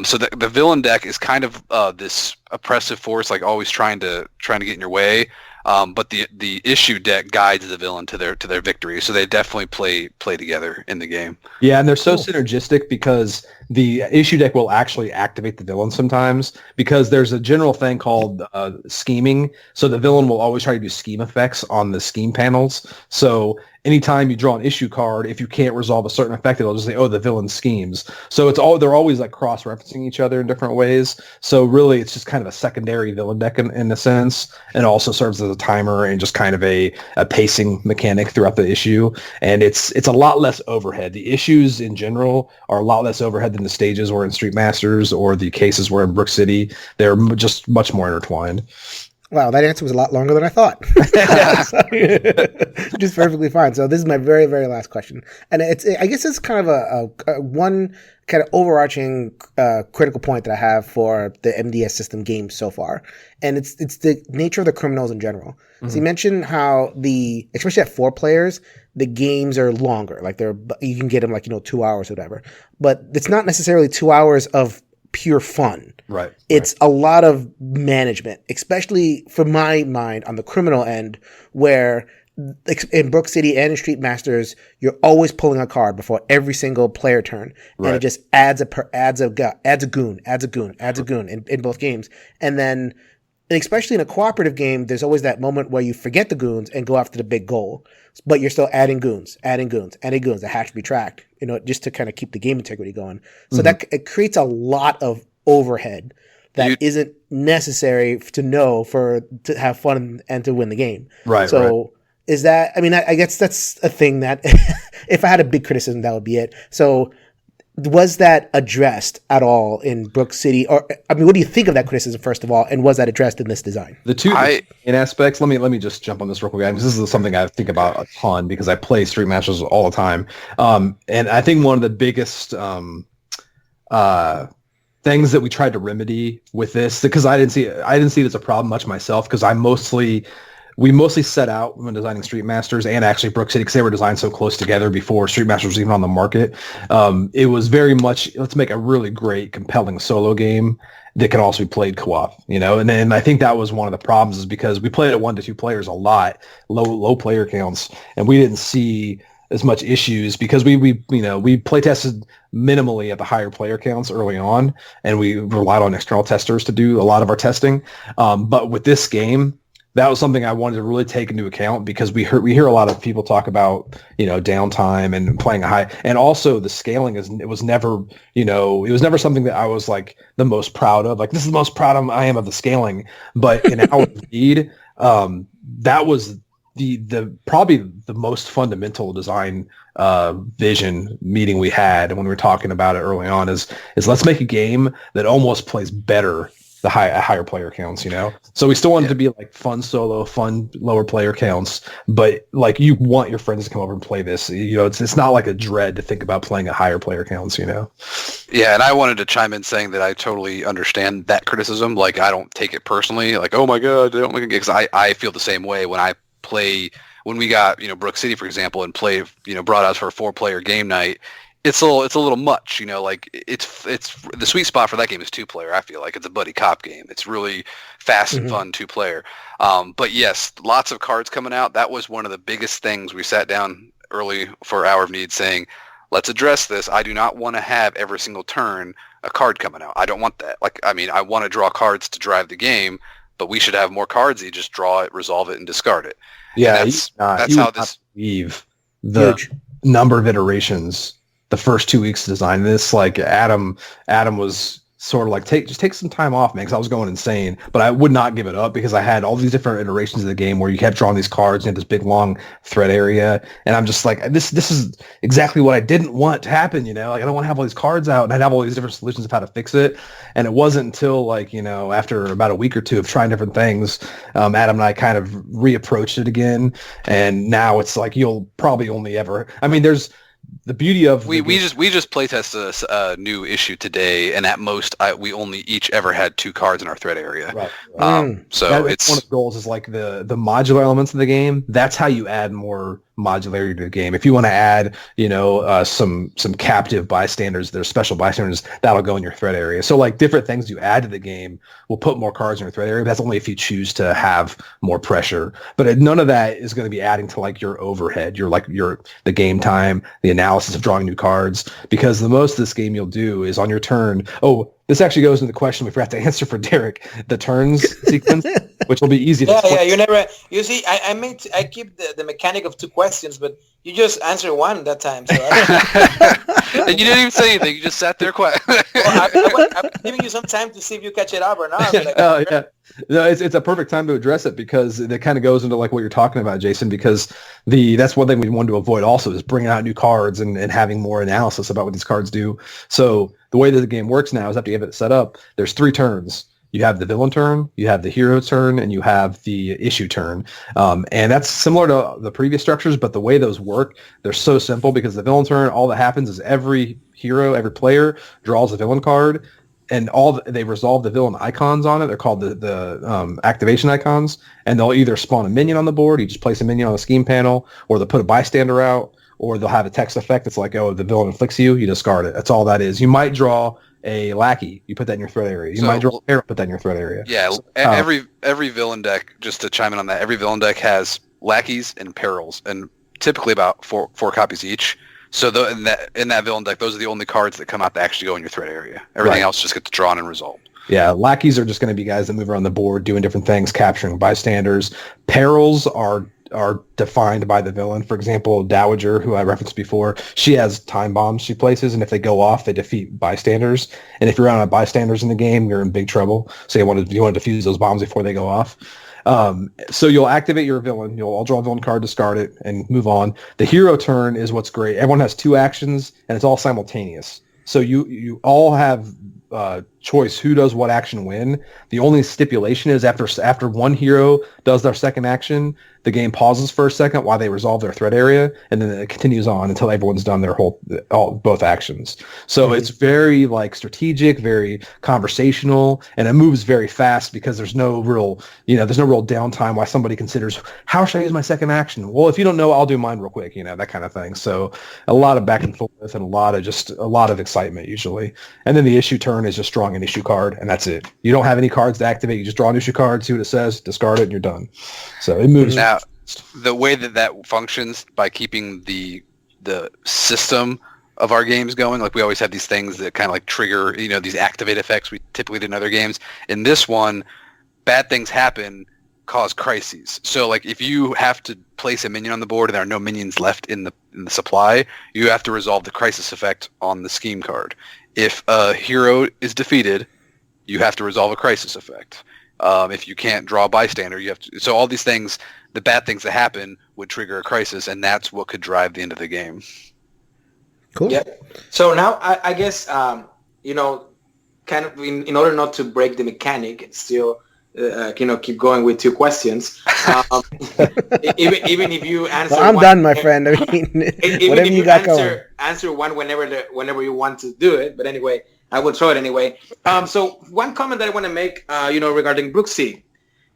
So the villain deck is kind of this oppressive force, like always trying to get in your way. But the issue deck guides the villain to their victory. So they definitely play together in the game. Yeah, and they're so synergistic because the issue deck will actually activate the villain sometimes, because there's a general thing called scheming. So the villain will always try to do scheme effects on the scheme panels. So anytime you draw an issue card, if you can't resolve a certain effect, it'll just say, "Oh, the villain schemes." So they're always like cross-referencing each other in different ways. So really, it's just kind of a secondary villain deck in a sense, and also serves as a timer and just kind of a pacing mechanic throughout the issue. And it's a lot less overhead. The issues in general are a lot less overhead than the stages were in Street Masters or the cases were in Brook City. They're just much more intertwined. Wow, that answer was a lot longer than I thought. Just perfectly fine. So this is my very, very last question. And I guess it's kind of a one kind of overarching critical point that I have for the MDS system games so far. And it's the nature of the criminals in general. Mm-hmm. So you mentioned how especially at 4 players, the games are longer. Like you can get them 2 hours or whatever. But it's not necessarily 2 hours of pure fun. Right. It's a lot of management, especially for my mind on the criminal end, where in Brook City and in Street Masters, you're always pulling a card before every single player turn, and it just adds a goon in both games. And then, and especially in a cooperative game, there's always that moment where you forget the goons and go after the big goal, but you're still adding goons that have to be tracked, just to kind of keep the game integrity going. So that it creates a lot of overhead that isn't necessary to have fun and to win the game. Right. So is that, I guess that's a thing that if I had a big criticism, that would be it. So was that addressed at all in Brook City? Or, what do you think of that criticism, first of all, and was that addressed in this design? The two main aspects, let me just jump on this real quick, because this is something I think about a ton because I play Street Masters all the time. And I think one of the biggest things that we tried to remedy with this, because I didn't see it as a problem much myself, because we mostly set out when designing Street Masters and actually Brook City, because they were designed so close together before Street Masters was even on the market. It was very much, let's make a really great, compelling solo game that can also be played co-op, and then I think that was one of the problems, is because we played at 1 to 2 players a lot, low player counts, and we didn't see as much issues because we play tested minimally at the higher player counts early on, and we relied on external testers to do a lot of our testing. But with this game, that was something I wanted to really take into account because we hear a lot of people talk about, downtime and playing a high, and also the scaling it was never something that I was like the most proud of. Like, this is the most proud I am of the scaling. But in our lead, that was the probably the most fundamental design vision meeting we had when we were talking about it early on is let's make a game that almost plays better higher player counts, So we still wanted to be like fun solo, fun lower player counts, but like you want your friends to come over and play this. It's not like a dread to think about playing at higher player counts, Yeah, and I wanted to chime in saying that I totally understand that criticism. Like, I don't take it personally. Like, oh my god, they don't make it, because I feel the same way when I play. When we got Brook City, for example, and played brought us for a 4-player game night. It's a little much, like it's the sweet spot for that game is 2-player. I feel like it's a buddy cop game. It's really fast and fun 2-player. But yes, lots of cards coming out. That was one of the biggest things. We sat down early for Hour of Need saying, let's address this. I do not want to have every single turn a card coming out. I don't want that. I want to draw cards to drive the game, but we should have more cards. You just draw it, resolve it, and discard it. Yeah, and that's how this. Believe the number of iterations. The first 2 weeks of design this, like Adam was sort of like take some time off, man, because I was going insane, but I would not give it up because I had all these different iterations of the game where you kept drawing these cards and this big long thread area, and I'm just like, this is exactly what I didn't want to happen, like I don't want to have all these cards out, and I'd have all these different solutions of how to fix it, and it wasn't until like after about a week or two of trying different things, Adam and I kind of reapproached it again, and now it's like you'll probably only ever, there's the beauty of we just playtested a new issue today, and at most we only each ever had 2 cards in our thread area. Right. So it's one of the goals is like the modular elements of the game. That's how you add more modularity to the game. If you want to add, some captive bystanders, there's special bystanders that'll go in your thread area. So like different things you add to the game will put more cards in your thread area. That's only if you choose to have more pressure. But none of that is going to be adding to like your overhead, the game time, the analysis of drawing new cards. Because the most of this game you'll do is on your turn. Oh, this actually goes into the question we forgot to answer for Dereck, the turns sequence, which will be easy to explain. You see, I keep the mechanic of 2 questions, but you just answer one that time. So and you didn't even say anything. You just sat there quiet. I'm giving you some time to see if you catch it up or not. Yeah. No, it's a perfect time to address it because it kind of goes into like what you're talking about, Jason, because that's one thing we wanted to avoid also is bringing out new cards and having more analysis about what these cards do. So the way that the game works now is after you have it set up, there's 3 turns. You have the villain turn, you have the hero turn, and you have the issue turn. And that's similar to the previous structures, but the way those work, they're so simple because the villain turn, all that happens is every player draws a villain card, and they resolve the villain icons on it. They're called the activation icons, and they'll either spawn a minion on the board, you just place a minion on the scheme panel, or they'll put a bystander out, or they'll have a text effect that's like, oh, the villain inflicts you discard it. That's all that is. You might draw a lackey, you put that in your threat area. You might draw a pair, put that in your threat area. Yeah, every villain deck, just to chime in on that, every villain deck has lackeys and perils, and typically about four copies each. So in that villain deck, those are the only cards that come out that actually go in your threat area. Everything else just gets drawn and resolved. Yeah, lackeys are just going to be guys that move around the board, doing different things, capturing bystanders. Perils are defined by the villain. For example, Dowager, who I referenced before, she has time bombs she places, and if they go off, they defeat bystanders. And if you're out of bystanders in the game, you're in big trouble. So you want to defuse those bombs before they go off. So you'll activate your villain. You'll all draw a villain card, discard it, and move on. The hero turn is what's great. Everyone has 2 actions, and it's all simultaneous. So you all have choice who does what action when. The only stipulation is after one hero does their second action, the game pauses for a second while they resolve their threat area, and then it continues on until everyone's done their both actions. So it's very like strategic, very conversational, and it moves very fast because there's no real downtime while somebody considers, how should I use my second action? Well, if you don't know, I'll do mine real quick, that kind of thing. So a lot of back and forth and a lot of excitement usually. And then the issue turn is just drawing an issue card, and that's it. You don't have any cards to activate. You just draw an issue card, see what it says, discard it, and you're done. So it moves. Now, the way that functions by keeping the system of our games going, like we always have these things that kind of like trigger, these activate effects we typically did in other games. In this one, bad things happen, cause crises. So like if you have to place a minion on the board and there are no minions left in the supply, you have to resolve the crisis effect on the scheme card. If a hero is defeated, you have to resolve a crisis effect. If you can't draw a bystander, you have to. So all these things, the bad things that happen, would trigger a crisis, and that's what could drive the end of the game. Cool. Yeah. So now I guess kind of in order not to break the mechanic, still keep going with 2 questions. Even if you answer, well, I'm done, my friend. I mean, whatever you got going. Answer one whenever you want to do it. But anyway, I will throw it anyway. So one comment that I want to make, regarding Brook City.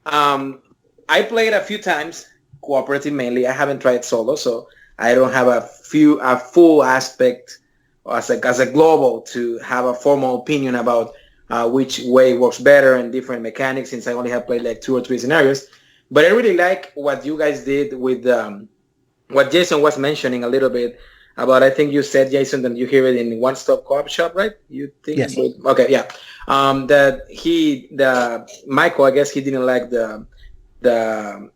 I played a few times cooperative mainly. I haven't tried solo, so I don't have a full aspect as a global to have a formal opinion about which way works better and different mechanics, since I only have played like 2 or 3 scenarios. But I really like what you guys did with what Jason was mentioning a little bit about. I think you said, Jason, that you hear it in One Stop Co-op Shop, right? You think? Yes. Okay, yeah. That Michael, I guess he didn't like the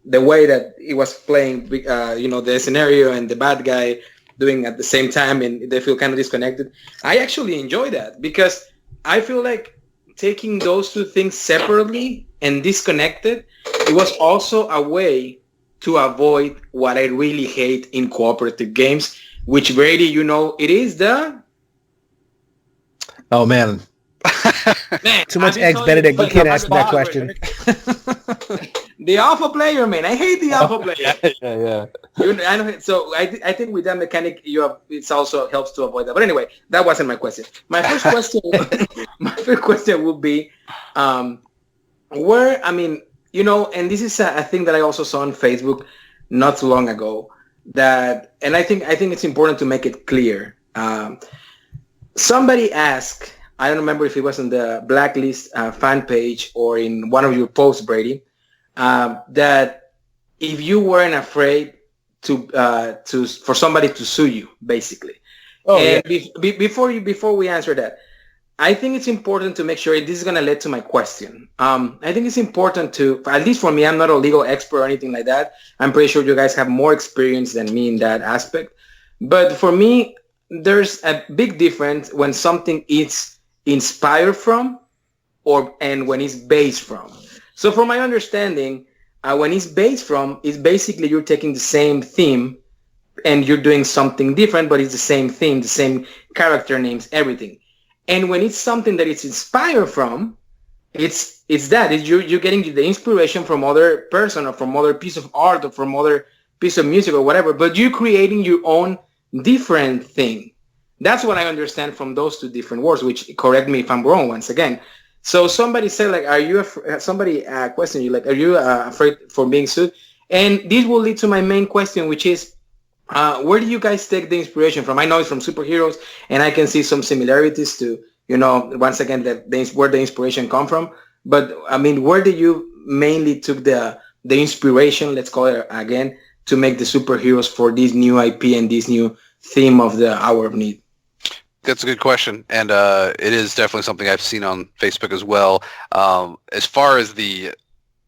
way that he was playing, the scenario and the bad guy doing at the same time, and they feel kind of disconnected. I actually enjoy that because I feel like taking those 2 things separately and disconnected, it was also a way to avoid what I really hate in cooperative games, which, Brady, it is the... Oh, man. Man, Too much eggs, Benedict. You can't ask that question. The alpha player, man. I hate the alpha player. Yeah. I know. So I think with that mechanic, it also helps to avoid that. But anyway, that wasn't my question. My first question would be, and this is a thing that I also saw on Facebook not too long ago. And I think it's important to make it clear. Somebody asked, I don't remember if it was on the Blacklist fan page or in one of your posts, Brady, that if you weren't afraid for somebody to sue you, basically. Oh, and yeah. Before we answer that, I think it's important to make sure this is going to lead to my question. I think it's important to, at least for me, I'm not a legal expert or anything like that. I'm pretty sure you guys have more experience than me in that aspect. But for me, there's a big difference when something is inspired from and when it's based from. So from my understanding, when it's based from, it's basically you're taking the same theme and you're doing something different, but it's the same theme, the same character names, everything. And when it's something that it's inspired from, it's you're getting the inspiration from other person or from other piece of art or from other piece of music or whatever, but you're creating your own different thing. That's what I understand from those 2 different words, which, correct me if I'm wrong once again. So somebody said, like, somebody questioned you, like, are you afraid for being sued? And this will lead to my main question, which is, where do you guys take the inspiration from? I know it's from superheroes, and I can see some similarities to, once again, where the inspiration come from. But, I mean, where do you mainly took the inspiration, let's call it again, to make the superheroes for this new IP and this new theme of the Hour of Need? That's a good question, and it is definitely something I've seen on Facebook as well. As far as the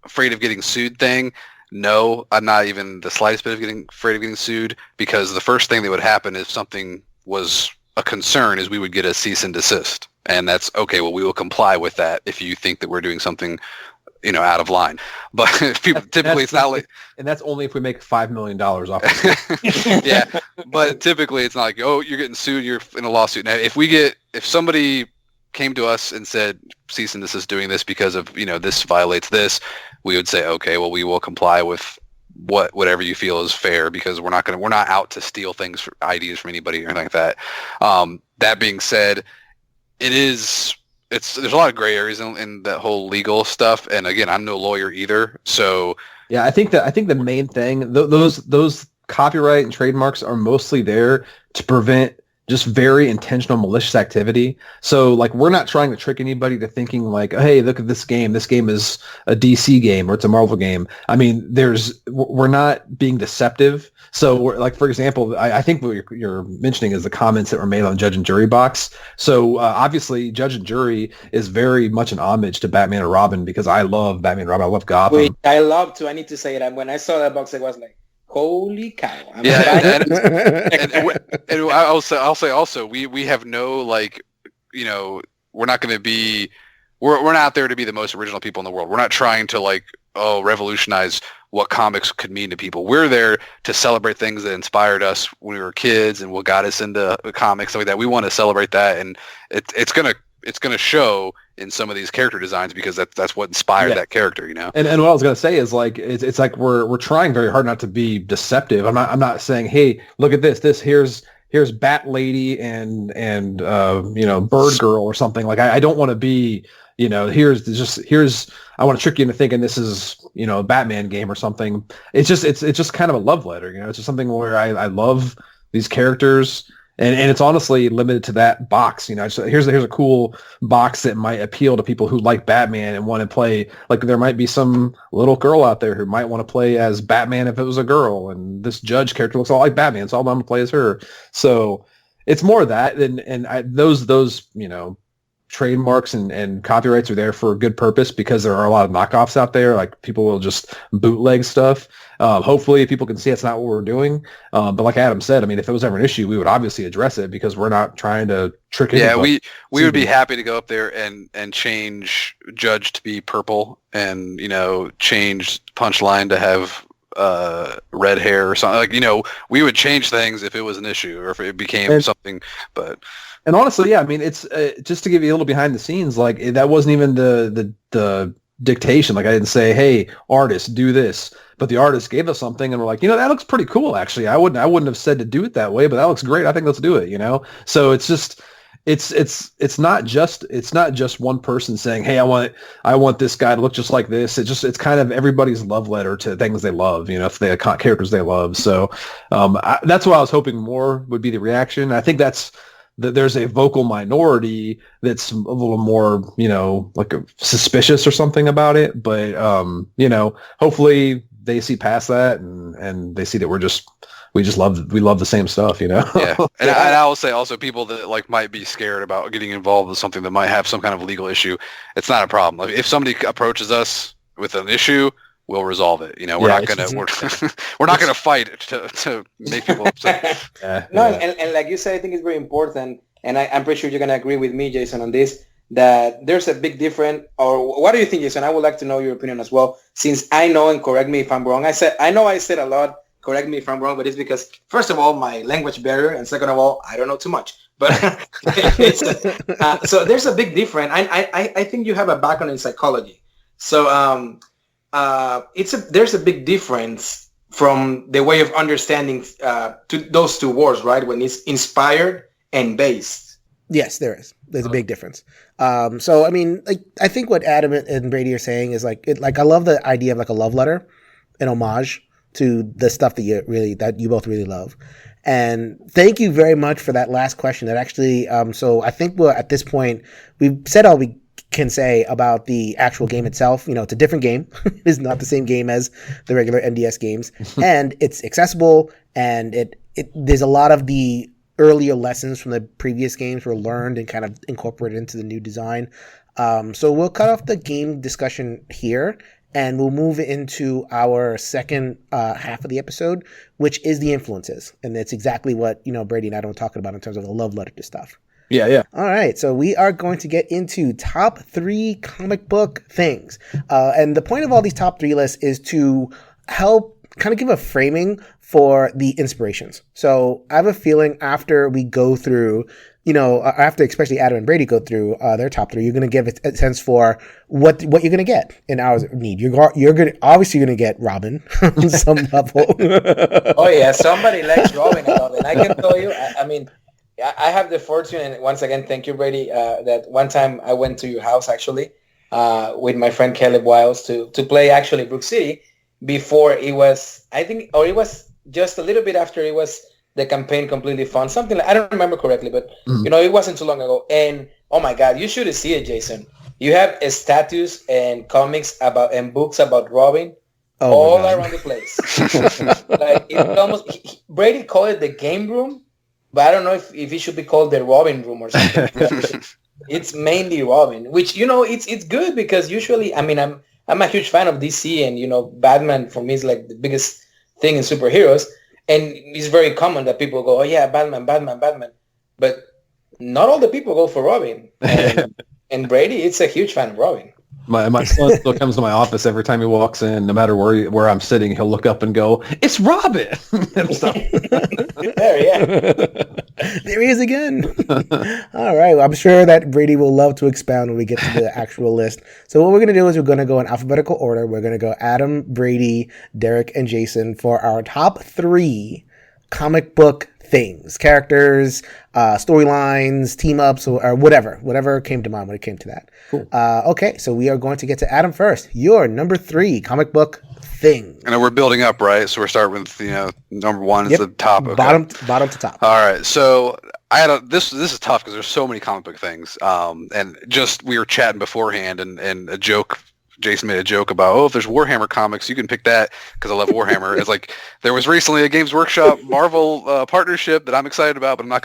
afraid of getting sued thing, no, I'm not even the slightest bit afraid of getting sued, because the first thing that would happen if something was a concern is we would get a cease and desist, and that's okay. Well, we will comply with that if you think that we're doing something, out of line. But typically it's not like, and that's only if we make $5 million off of it. Yeah, but typically it's not like, oh, you're getting sued, you're in a lawsuit. Now, if somebody came to us and said cease and desist doing this because of, this violates this, we would say, okay, well, we will comply with whatever you feel is fair, because we're not out to steal things, ideas from anybody or anything like that. That being said, there's a lot of gray areas in that whole legal stuff, and again, I'm no lawyer either, so yeah, I think the main thing, those copyright and trademarks are mostly there to prevent just very intentional malicious activity. So like we're not trying to trick anybody to thinking like, hey, look at this game. This game is a DC game or it's a Marvel game. I mean, we're not being deceptive. So we're, like, for example, I think what you're mentioning is the comments that were made on Judge and Jury box. So obviously Judge and Jury is very much an homage to Batman and Robin because I love Batman and Robin. I love Gotham. Wait, I love to. I need to say it. When I saw that box, I was like, holy cow. And I'll say also, we have no, like, you know, we're not going to be, we're not out there to be the most original people in the world. We're not trying to, like, revolutionize what comics could mean to people. We're there to celebrate things that inspired us when we were kids and what got us into comics, stuff like that. We want to celebrate that, and it's gonna show in some of these character designs because that's what inspired that character, you know. And what I was gonna say is like it's like we're trying very hard not to be deceptive. I'm not saying, hey, look at this. Here's Bat Lady and you know, Bird Girl or something. Like I don't want to be, you know, here's I want to trick you into thinking this is, you know, a Batman game or something. It's just kind of a love letter, you know. It's just something where I love these characters. And it's honestly limited to that box, you know. So here's a cool box that might appeal to people who like Batman and want to play. Like there might be some little girl out there who might want to play as Batman if it was a girl, and this Judge character looks all like Batman, so I'm going to play as her. So it's more of that, those you know, trademarks and copyrights are there for a good purpose because there are a lot of knockoffs out there. Like people will just bootleg stuff. Hopefully people can see it's not what we're doing. But like Adam said, I mean, if it was ever an issue, we would obviously address it because we're not trying to trick anybody. Yeah, we would be happy to go up there and change Judge to be purple and, you know, change Punchline to have red hair or something. Like, you know, we would change things if it was an issue or if it became something, but... And honestly, yeah, I mean, it's just to give you a little behind the scenes, like that wasn't even the dictation. Like I didn't say, hey, artist, do this. But the artist gave us something and we're like, you know, that looks pretty cool, actually. I wouldn't have said to do it that way, but that looks great. I think let's do it, you know? So it's just it's not just one person saying, hey, I want this guy to look just like this. It's kind of everybody's love letter to things they love, you know, if they characters they love. So that's what I was hoping more would be the reaction. I think that there's a vocal minority that's a little more, you know, like suspicious or something about it. But, you know, hopefully they see past that and they see that we love the same stuff, you know? Yeah. And I will say also people that like might be scared about getting involved with something that might have some kind of legal issue. It's not a problem. Like, if somebody approaches us with an issue, we'll resolve it. You know, we're not gonna fight to make people upset. And like you said, I think it's very important, and I'm pretty sure you're gonna agree with me, Jason, on this. That there's a big difference. Or what do you think, Jason? I would like to know your opinion as well, since I know, and correct me if I'm wrong. I said a lot. Correct me if I'm wrong, but it's because first of all, my language barrier, and second of all, I don't know too much. But so there's a big difference. I think you have a background in psychology, so. There's a big difference from the way of understanding to those two words, right? When it's inspired and based. Yes, there is. There's a big difference. So I mean, like I think what Adam and Brady are saying is like I love the idea of like a love letter, an homage to the stuff that you both really love. And thank you very much for that last question. That actually, so I think we're at this point we've said all we can say about the actual game itself. You know, it's a different game. It is not the same game as the regular MDS games, and it's accessible, and there's a lot of the earlier lessons from the previous games were learned and kind of incorporated into the new design. So we'll cut off the game discussion here, and we'll move into our second half of the episode, which is the influences, and it's exactly what, you know, Brady and I were talking about in terms of the love letter to stuff. Yeah. All right, so we are going to get into top 3 comic book things. And the point of all these top 3 lists is to help kind of give a framing for the inspirations. So I have a feeling after we go through, you know, after especially Adam and Brady go through their top 3, you're going to give a sense for what you're going to get in Hours of Need. You're going to get Robin on some level. Oh, yeah, somebody likes Robin a lot. And I can tell you, I mean, I have the fortune, and once again, thank you, Brady, that one time I went to your house, actually, with my friend Caleb Wiles to play, actually, Brook City before it was, I think, or it was just a little bit after it was the campaign completely fun. Something like, I don't remember correctly, but it wasn't too long ago. And oh my God, you should see it, Jason. You have statues and comics and books about Robin all around the place. Like it almost Brady called it the game room, but I don't know if it should be called the Robin room or something. It's mainly Robin, which it's good because usually, I mean, I'm a huge fan of DC, and Batman for me is like the biggest thing in superheroes, and it's very common that people go, oh yeah, Batman, but not all the people go for Robin. And Brady, it's a huge fan of Robin. My son still comes to my office every time he walks in, no matter where I'm sitting, he'll look up and go, "It's Robin!" There, yeah. There he is again. All right. Well, I'm sure that Brady will love to expound when we get to the actual list. So what we're going to do is we're going to go in alphabetical order. We're going to go Adam, Brady, Dereck, and Jason for our top 3 comic book things, characters, storylines, team ups, or whatever came to mind when it came to that. Cool. Okay, so we are going to get to Adam first. Your number 3 comic book thing. And we're building up, right? So we're starting with number 1 is the top. Okay. Bottom to top. All right, so I had this is tough because there's so many comic book things, and just we were chatting beforehand, and a joke. Jason made a joke about, if there's Warhammer comics, you can pick that because I love Warhammer. It's like there was recently a Games Workshop Marvel partnership that I'm excited about, but I'm not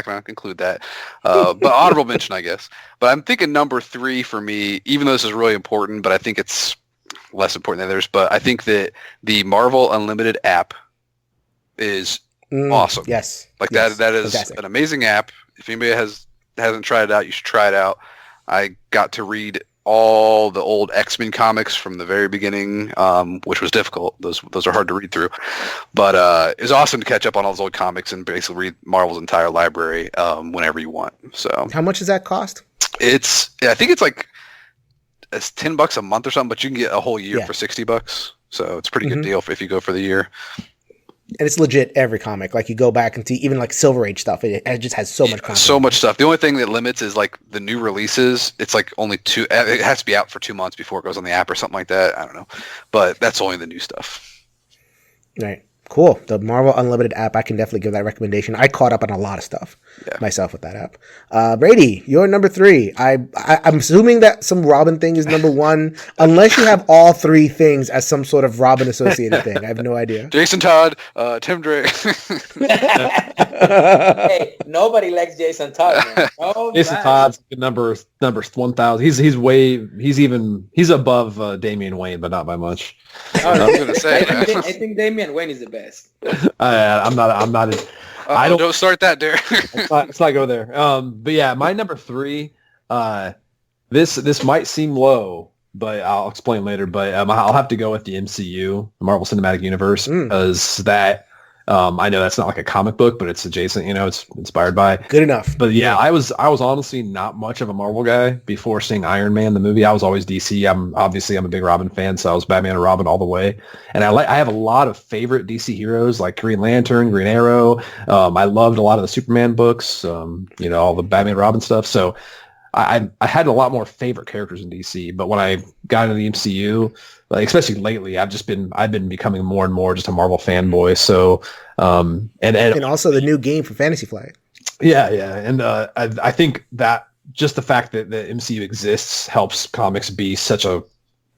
gonna include that. But honorable mention, I guess. But I'm thinking number 3 for me, even though this is really important, but I think it's less important than others. But I think that the Marvel Unlimited app is awesome. Yes, that is fantastic. An amazing app. If anybody hasn't tried it out, you should try it out. I got to read all the old X-Men comics from the very beginning, which was difficult. Those are hard to read through. But it was awesome to catch up on all those old comics and basically read Marvel's entire library whenever you want. So how much does that cost? I think it's like it's $10 a month or something, but you can get a whole year for $60. So it's a pretty good deal if you go for the year. And it's legit every comic. Like you go back and see even like Silver Age stuff. It just has so much content. So much stuff. The only thing that limits is like the new releases. It's like only 2. It has to be out for 2 months before it goes on the app or something like that. I don't know, but that's only the new stuff. Right. Cool. The Marvel Unlimited app, I can definitely give that recommendation. I caught up on a lot of stuff myself with that app. Brady, you're number 3. I'm assuming that some Robin thing is number 1, unless you have all 3 things as some sort of Robin associated thing. I have no idea. Jason Todd, Tim Drake. Hey, nobody likes Jason Todd, man. Jason Todd's number 1,000. He's above Damian Wayne, but not by much. I was gonna say. I think Damian Wayne is the best. I'm not. I don't start that, Derek. let's not go there. But yeah, my number 3. This might seem low, but I'll explain later. But I'll have to go with the MCU, the Marvel Cinematic Universe, because that. I know that's not like a comic book, but it's adjacent. It's inspired by. Good enough. But yeah, I was honestly not much of a Marvel guy before seeing Iron Man the movie. I was always DC. I'm a big Robin fan, so I was Batman and Robin all the way. And I have a lot of favorite DC heroes like Green Lantern, Green Arrow. I loved a lot of the Superman books. All the Batman and Robin stuff. So I had a lot more favorite characters in DC. But when I got into the MCU. Like especially lately, I've been becoming more and more just a Marvel fanboy. So, and also the new game for Fantasy Flight. Yeah, and I think that just the fact that the MCU exists helps comics be such a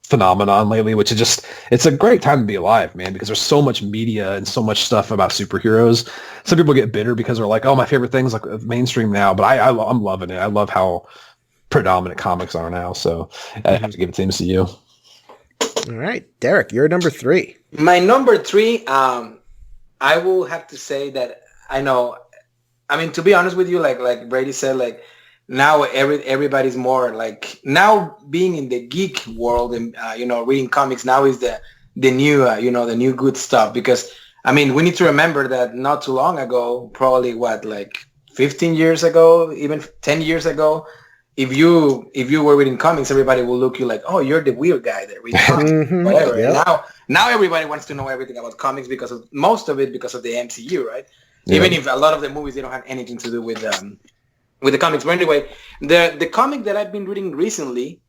phenomenon lately, which is it's a great time to be alive, man, because there's so much media and so much stuff about superheroes. Some people get bitter because they're like, oh, my favorite thing's like mainstream now, but I'm loving it. I love how predominant comics are now. So I have to give it to MCU. All right, Dereck, you're number 3. My number 3, I will have to say that I know. I mean, to be honest with you, like Brady said, like now everybody's more like now being in the geek world and reading comics now is the new the new good stuff, because I mean we need to remember that not too long ago, probably 15 years ago, even 10 years ago. If you were reading comics, everybody will look you like, oh, you're the weird guy that reads comics, whatever. Yep. Now everybody wants to know everything about comics because of most of it because of the MCU, right? Yeah. Even if a lot of the movies they don't have anything to do with the comics. But anyway, the comic that I've been reading recently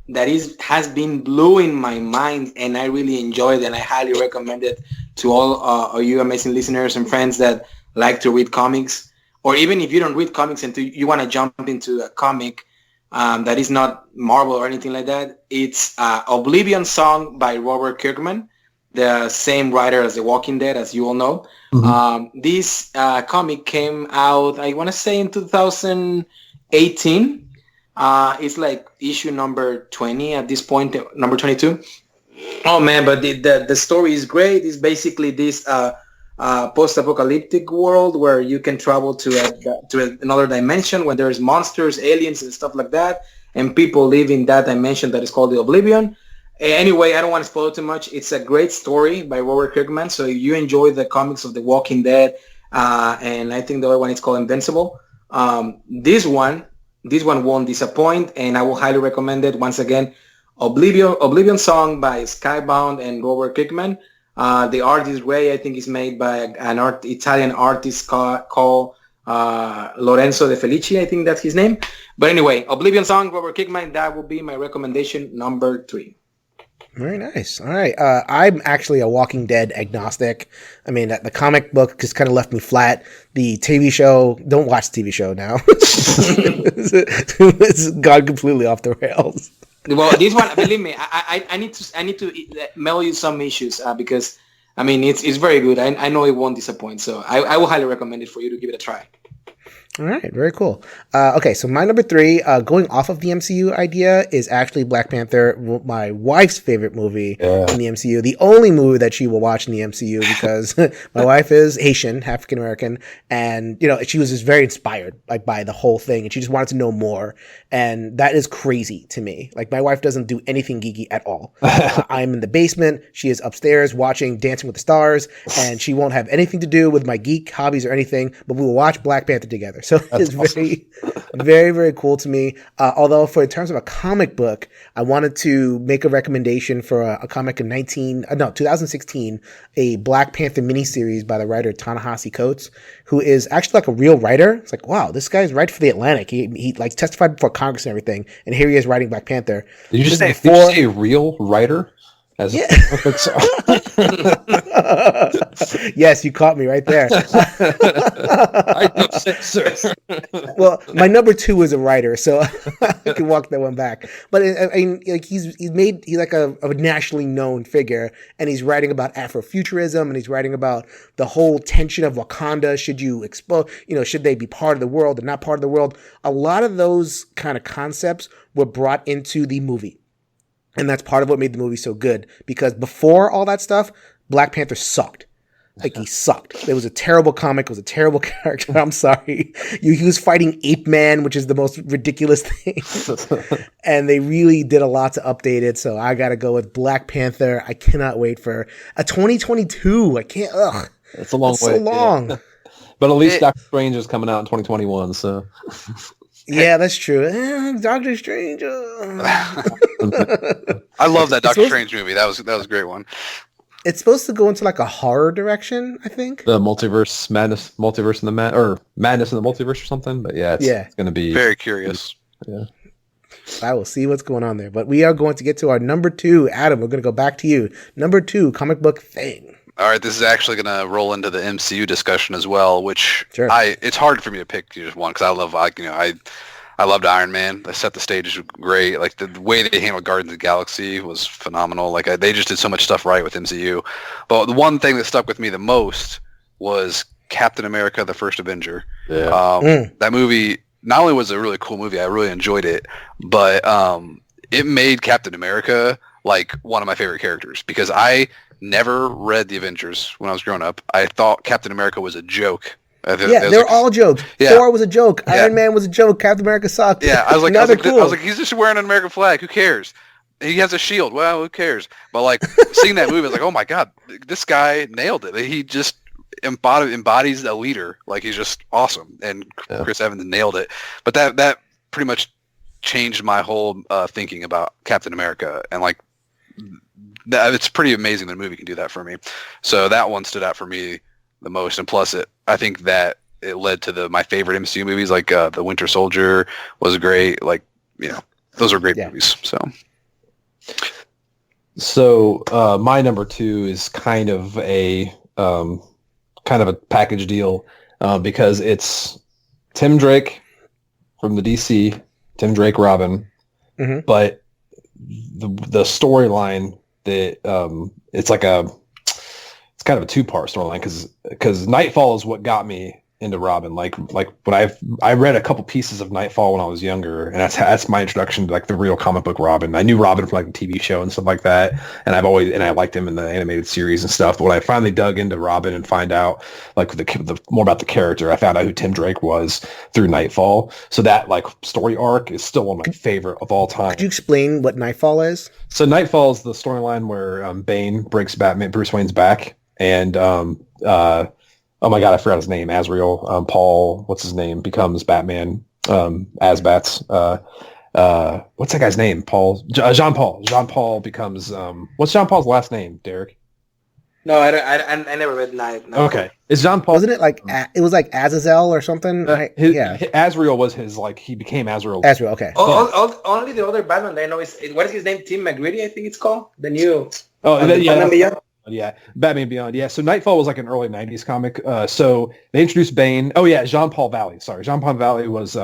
that has been blowing my mind, and I really enjoyed it, and I highly recommend it to all you amazing listeners and friends that like to read comics, or even if you don't read comics and you want to jump into a comic that is not Marvel or anything like that, it's Oblivion Song by Robert Kirkman, the same writer as The Walking Dead, as you all know. Mm-hmm. This comic came out, I want to say, in 2018. It's like issue number 20 at this point, number 22. Oh man, but the story is great. It's basically this post-apocalyptic world where you can travel to another dimension where there's monsters, aliens, and stuff like that, and people live in that dimension that is called the Oblivion. Anyway, I don't want to spoil too much. It's a great story by Robert Kirkman. So if you enjoy the comics of The Walking Dead, and I think the other one is called Invincible, this one won't disappoint, and I will highly recommend it. Once again, Oblivion Song by Skybound and Robert Kirkman. The art is great. I think it's made by an Italian artist called Lorenzo De Felici. I think that's his name. But anyway, Oblivion Song, Robert Kirkman, that will be my recommendation number 3. Very nice. All right. I'm actually a Walking Dead agnostic. I mean, the comic book just kind of left me flat. The TV show, don't watch the TV show now. It's gone completely off the rails. Well, this one, believe me, I need to mail you some issues because, I mean, it's very good. I know it won't disappoint. So I will highly recommend it for you to give it a try. All right, very cool. Okay, so my number 3, going off of the MCU idea, is actually Black Panther, my wife's favorite movie in the MCU. The only movie that she will watch in the MCU because my wife is Haitian, African American, and she was just very inspired by the whole thing, and she just wanted to know more. And that is crazy to me. Like, my wife doesn't do anything geeky at all. I'm in the basement. She is upstairs watching Dancing with the Stars, and she won't have anything to do with my geek hobbies or anything, but we will watch Black Panther together. So it's very, very, very cool to me. Although in terms of a comic book, I wanted to make a recommendation for a comic in 2016, a Black Panther miniseries by the writer Ta-Nehisi Coates, who is actually like a real writer. It's like, wow, this guy's right for the Atlantic. He like testified before Congress and everything, and here he is writing Black Panther. Did you say a real writer? Yes, you caught me right there. I know, sir. Well, my number 2 is a writer, so I can walk that one back. But I mean, like he's like a nationally known figure, and he's writing about Afrofuturism, and he's writing about the whole tension of Wakanda. Should you expose? Should they be part of the world or not part of the world? A lot of those kind of concepts were brought into the movie. And that's part of what made the movie so good. Because before all that stuff, Black Panther sucked. Like, he sucked. It was a terrible comic. It was a terrible character. I'm sorry. He was fighting Ape Man, which is the most ridiculous thing. And they really did a lot to update it. So I got to go with Black Panther. I cannot wait for a 2022. I can't. Ugh. It's a long way. So long. Yeah. But at least Doctor Strange is coming out in 2021. So. Yeah, that's true. Doctor Strange. I love that Doctor Strange movie. That was a great one. It's supposed to go into like a horror direction, I think. The multiverse madness, madness in the multiverse or something. But it's going to be very curious. Yeah. I will see what's going on there. But we are going to get to our number 2. Adam, we're going to go back to you. Number 2, comic book thing. All right, this is actually going to roll into the MCU discussion as well, which it's hard for me to pick just one because I loved Iron Man. They set the stage great. Like the way they handled Guardians of the Galaxy was phenomenal. Like they just did so much stuff right with MCU. But the one thing that stuck with me the most was Captain America: The First Avenger. Yeah. That movie not only was a really cool movie, I really enjoyed it, but it made Captain America like one of my favorite characters because I never read the Avengers when I was growing up. I thought Captain America was a joke. They're all jokes. Yeah. Thor was a joke. Yeah. Iron Man was a joke. Captain America sucked. Yeah, I was like, he's just wearing an American flag. Who cares? He has a shield. Well, who cares? But like seeing that movie, I was like, oh my god, this guy nailed it. He just embodies a leader. Like he's just awesome. And Chris Evans nailed it. But that pretty much changed my whole thinking about Captain America. And like it's pretty amazing that a movie can do that for me. So that one stood out for me the most. And plus, I think that it led to my favorite MCU movies, like The Winter Soldier was great. Like, those are great movies. So my number 2 is kind of a package deal. because it's Tim Drake from the DC, Tim Drake Robin, but the storyline that it's kind of a two-part storyline because Nightfall is what got me into Robin. Like when I read a couple pieces of Nightfall when I was younger, and that's my introduction to like the real comic book Robin. I knew Robin from like the TV show and stuff like that, and I liked him in the animated series and stuff. But when I finally dug into Robin and find out like the more about the character, I found out who Tim Drake was through Nightfall. So that like story arc is still one of my favorite of all time. Could you explain what Nightfall is? So Nightfall is the storyline where Bane breaks Bruce Wayne's back, and oh my God, I forgot his name. Azrael, Paul, what's his name? Becomes Batman, Asbats. What's that guy's name? Jean Paul. Jean Paul becomes, what's Jean Paul's last name, Derek? No, I never read Night. No. Okay. It's Jean Paul. Wasn't it like, it was like Azazel or something? Azrael was his, like, he became Azrael. Azrael, okay. Only the other Batman that I know is, what is his name? Tim McGrady, I think it's called? The new. Yeah, Batman Beyond. Yeah, so Nightfall was like an early 90s comic. So they introduced Bane. Oh, yeah, Jean Paul Valley. Sorry. Jean Paul Valley was,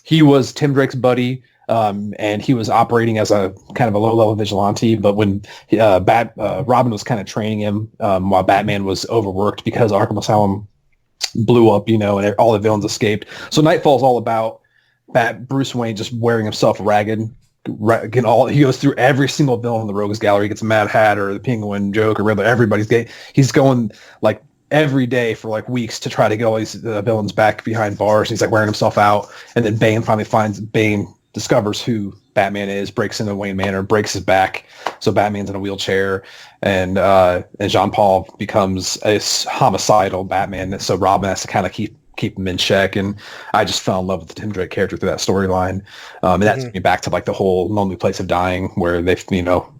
he was Tim Drake's buddy, and he was operating as a kind of a low-level vigilante. But when Robin was kind of training him while Batman was overworked because Arkham Asylum blew up, and all the villains escaped. So Nightfall is all about Bruce Wayne just wearing himself ragged. He goes through every single villain in the Rogues Gallery. He gets Mad Hatter, the Penguin, Joker, Riddler. He's going like every day for like weeks to try to get all these villains back behind bars. He's like wearing himself out, and then Bane discovers who Batman is, breaks into Wayne Manor, breaks his back, so Batman's in a wheelchair, and Jean Paul becomes a homicidal Batman. So Robin has to kind of keep him in check, and I just fell in love with the Tim Drake character through that storyline, and that took me back to like the whole Lonely Place of Dying, where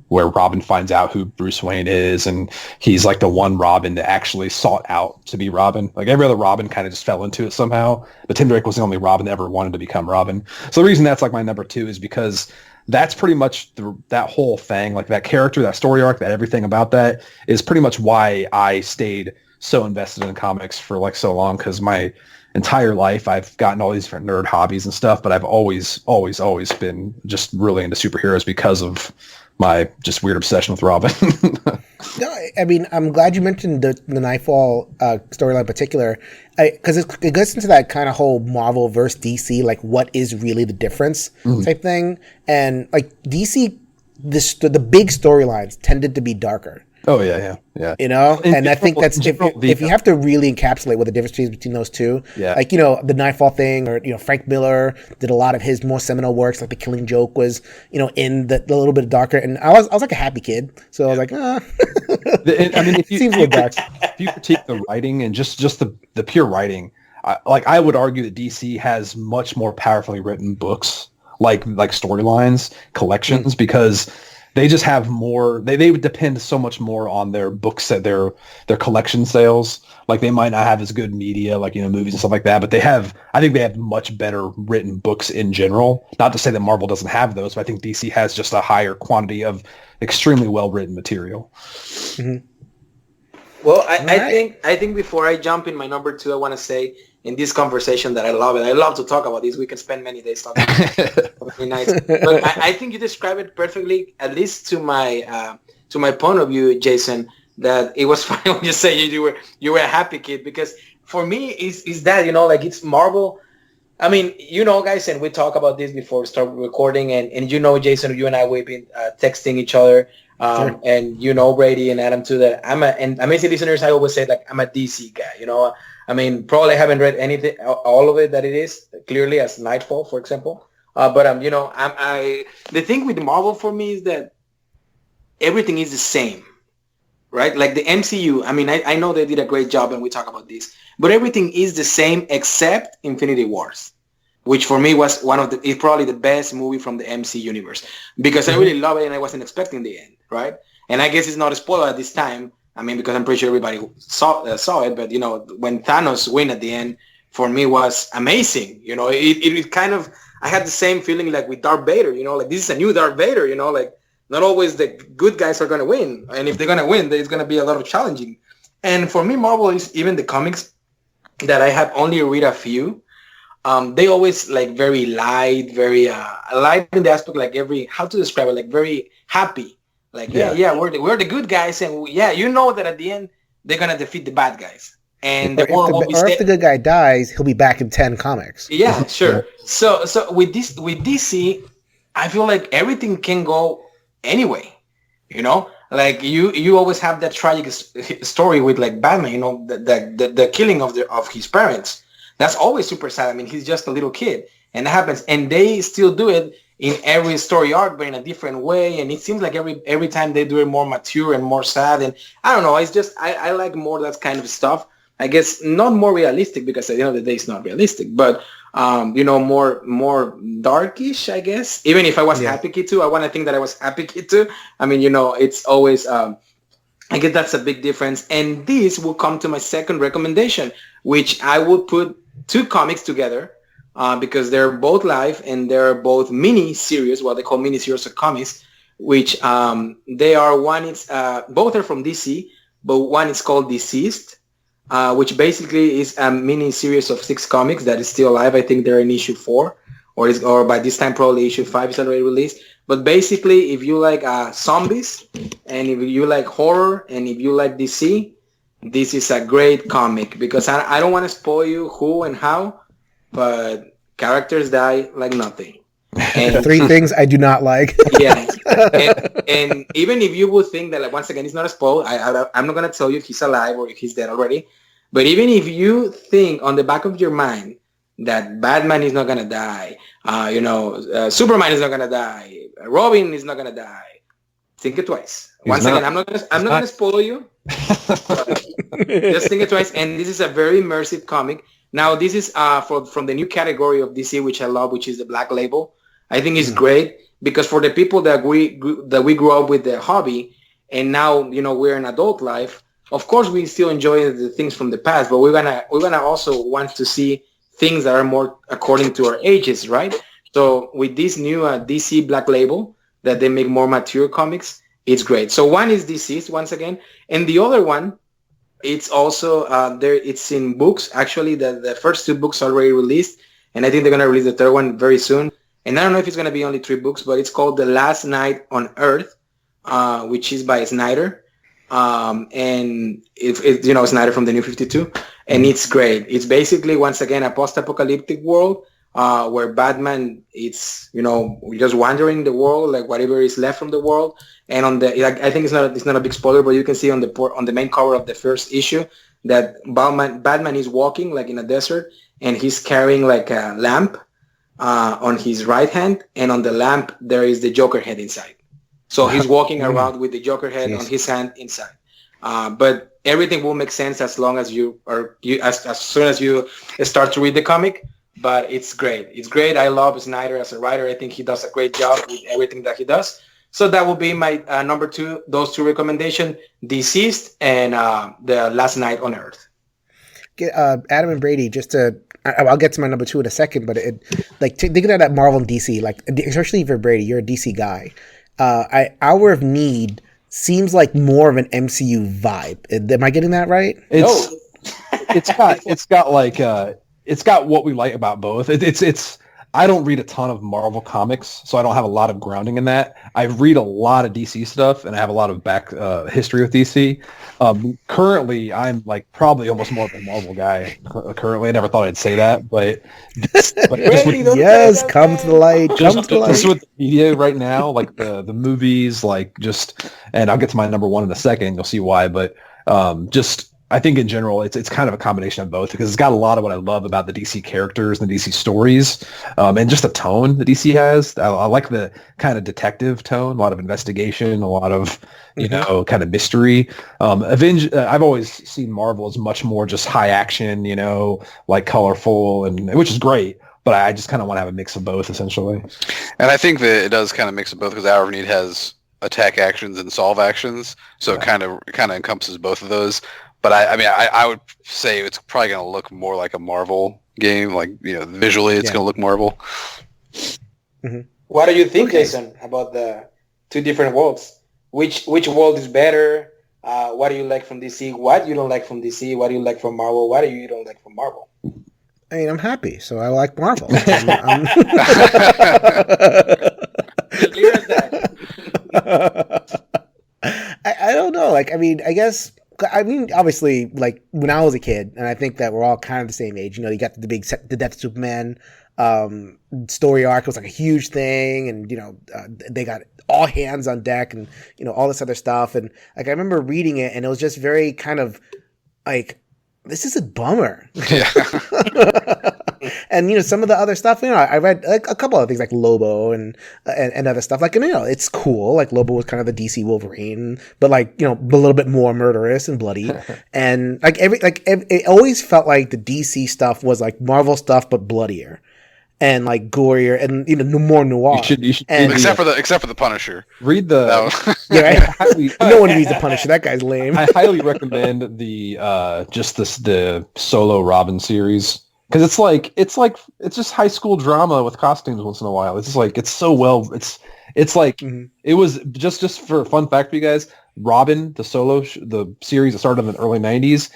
where Robin finds out who Bruce Wayne is, and he's like the one Robin that actually sought out to be Robin. Like every other Robin kind of just fell into it somehow, but Tim Drake was the only Robin that ever wanted to become Robin. So the reason that's like my number 2 is because that's pretty much that whole thing, like that character, that story arc, that everything about that is pretty much why I stayed so invested in comics for like so long, because my entire life I've gotten all these different nerd hobbies and stuff, but I've always been just really into superheroes because of my just weird obsession with Robin. No, I mean, I'm glad you mentioned the Nightfall storyline in particular, because it gets into that kind of whole Marvel versus DC, like what is really the difference type thing, and like DC, the big storylines tended to be darker. Oh yeah. And I think that's if you have to really encapsulate what the difference is between those two, like the Nightfall thing, or Frank Miller did a lot of his more seminal works, like The Killing Joke was in the little bit darker, and I was like a happy kid, so I was like, I mean, if you, seems a little dark. If you critique the writing and just the pure writing, I would argue that DC has much more powerfully written books, like storylines, collections, because they just have more. They would depend so much more on their books, that their collection sales. Like they might not have as good media, like movies and stuff like that, but I think they have much better written books in general. Not to say that Marvel doesn't have those, but I think DC has just a higher quantity of extremely well written material. Mm-hmm. Well, I think before I jump in my number 2, I want to say in this conversation that I love it. I love to talk about this. We can spend many days talking about many nights. But I think you described it perfectly, at least to my point of view, Jason, that it was funny when you say you were a happy kid, because for me is that, like it's Marvel. I mean, guys, and we talk about this before we start recording, and Jason, you and I, we've been texting each other. Sure. And Brady and Adam too, that and amazing listeners, I always say like I'm a DC guy. I mean, probably haven't read anything, all of it that it is clearly as Nightfall, for example. But the thing with Marvel for me is that everything is the same, right? Like the MCU. I mean, I know they did a great job, and we talk about this, but everything is the same except Infinity Wars, which for me was is probably the best movie from the MC universe, because I really love it and I wasn't expecting the end, right? And I guess it's not a spoiler at this time. I mean, because I'm pretty sure everybody saw it, but when Thanos win at the end, for me was amazing. It kind of, I had the same feeling like with Darth Vader. Like this is a new Darth Vader. Like not always the good guys are going to win, and if they're going to win, there's going to be a lot of challenging. And for me, Marvel is even the comics that I have only read a few. They always like very light, very light in the aspect, like how to describe it, like very happy. Like, we're the good guys, and you know that at the end they're gonna defeat the bad guys. And if the good guy dies, he'll be back in 10 comics. Yeah, sure. So with DC, I feel like everything can go anyway. You know, like you always have that tragic story with like Batman. You know, the killing of his parents. That's always super sad. I mean, he's just a little kid, and that happens. And they still do it in every story arc, but in a different way. And it seems like every time they do it more mature and more sad. And I don't know. It's just I like more that kind of stuff. I guess not more realistic, because at the end of the day it's not realistic, but more darkish, I guess. Even if I was Happy Kid too, I want to think that I was Happy Kid too. I mean, it's always I guess that's a big difference. And this will come to my second recommendation, which I will put two comics together because they're both live and they're both mini series, what they call mini series of comics, which they are both are from DC, but one is called Deceased. Which basically is a mini series of 6 comics that is still alive. I think they're in issue 4, or by this time probably issue 5 is already released. But basically, if you like zombies, and if you like horror, and if you like DC, this is a great comic, because I don't want to spoil you who and how, but characters die like nothing. And 3 things I do not like. Yeah, and even if you would think that, like, once again, it's not a spoil, I'm not going to tell you if he's alive or if he's dead already, but even if you think on the back of your mind that Batman is not going to die, Superman is not going to die, Robin is not going to die, think it twice. Once again, I'm not going to spoil you. Just think it twice. And this is a very immersive comic. Now, this is from the new category of DC, which I love, which is the Black Label. I think it's great because for the people that we grew up with the hobby, and now we're in adult life. Of course, we still enjoy the things from the past, but we're gonna also want to see things that are more according to our ages, right? So with this new DC Black Label that they make more mature comics, it's great. So one is Deceased once again, and the other one, it's also there. It's in books. Actually, the first 2 books are already released, and I think they're gonna release the third one very soon. And I don't know if it's gonna be only 3 books, but it's called The Last Night on Earth, which is by Snyder. And it's Snyder from the New 52, and it's great. It's basically, once again, a post-apocalyptic world where Batman, it's just wandering the world, like whatever is left from the world. And I think it's not a big spoiler, but you can see on the main cover of the first issue that Batman is walking like in a desert, and he's carrying like a lamp on his right hand, and on the lamp there is the Joker head inside. So he's walking around with the Joker head on his hand inside. But everything will make sense as long as as soon as you start to read the comic. But it's great. It's great. I love Snyder as a writer. I think he does a great job with everything that he does. So that will be my number 2. Those 2 recommendations: Deceased and The Last Night on Earth. Adam and Brady, I'll get to my number 2 in a second, but thinking of that Marvel and DC, like especially for Brady, you're a DC guy. Hour of Need seems like more of an MCU vibe. Am I getting that right? It's got what we like about both. It's I don't read a ton of Marvel comics, so I don't have a lot of grounding in that. I read a lot of DC stuff, and I have a lot of back history with DC. Currently, I'm like probably almost more of a Marvel guy. Currently, I never thought I'd say that, but yes, come to the light. Just with the media right now, like the movies, and I'll get to my number 1 in a second. You'll see why, but I think in general, it's kind of a combination of both, because it's got a lot of what I love about the DC characters and the DC stories, and just the tone that DC has. I like the kind of detective tone, a lot of investigation, a lot of kind of mystery. I've always seen Marvel as much more just high action, like colorful, and which is great. But I just kind of want to have a mix of both, essentially. And I think that it does kind of mix of both, because Hour of Need has attack actions and solve actions, so it kind of encompasses both of those. But I would say it's probably going to look more like a Marvel game. Like, visually it's going to look Marvel. Mm-hmm. What do you think, Jason, about the 2 different worlds? Which world is better? What do you like from DC? What you don't like from DC? What do you like from Marvel? What do you don't like from Marvel? I mean, I'm happy, so I like Marvel. Clear as that. I don't know. Like, I mean, obviously, like when I was a kid, and I think that we're all kind of the same age. You know, you got the Death of Superman story arc. It was like a huge thing, and they got all hands on deck, and all this other stuff. And like I remember reading it, and it was just very kind of like, this is a bummer. Yeah. And some of the other stuff, I read like a couple of things like Lobo and other stuff. Like, it's cool. Like Lobo was kind of the DC Wolverine, but like a little bit more murderous and bloody. And it always felt like the DC stuff was like Marvel stuff but bloodier and like gorier and more noir. You should except for the Punisher. Read the no one reads the Punisher. That guy's lame. I highly recommend the solo Robin series, because it's just high school drama with costumes once in a while. It's just like, it's so well. It's like It was just for a fun fact for you guys. Robin, the series that started in the early 90s.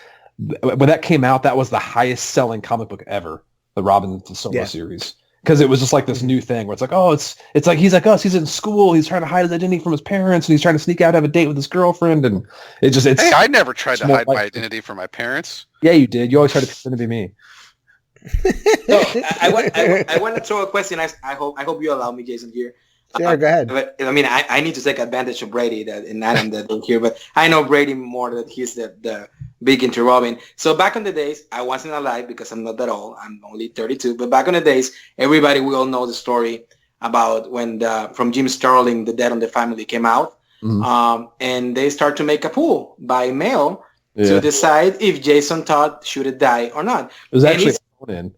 When that came out, that was the highest selling comic book ever. The Robin solo series, because it was just like this new thing where it's like, oh, it's like he's like us. He's in school. He's trying to hide his identity from his parents, and he's trying to sneak out, have a date with his girirlriend, and it's. Hey, I never tried to hide my identity from my parents. Yeah, you did. You always tried to pretend to be me. So I want to throw a question. I hope you allow me, Jason, here. Sure, go ahead. But I mean, I need to take advantage of Brady and Adam that they're here, but I know Brady more that he's the big into Robin. So back in the days, I wasn't alive because I'm not that old. I'm only 32. But back in the days, we all know the story about when from Jim Starlin, The Dead on the Family came out, and they start to make a pool by mail to decide if Jason Todd should die or not. It was actually thrown in.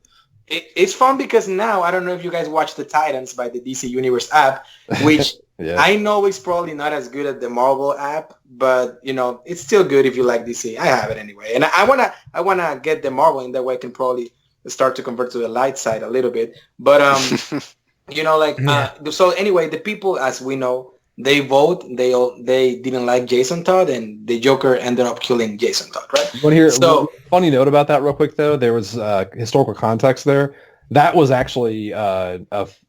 It's fun because now, I don't know if you guys watch The Titans by the DC Universe app, which I know is probably not as good as the Marvel app, but it's still good if you like DC. I have it anyway, and I wanna get the Marvel, in that way I can probably start to convert to the light side a little bit. But so anyway, the people, as we know, they vote. They didn't like Jason Todd, and the Joker ended up killing Jason Todd, right? You want to hear a funny note about that real quick, though? There was historical context there. That was actually a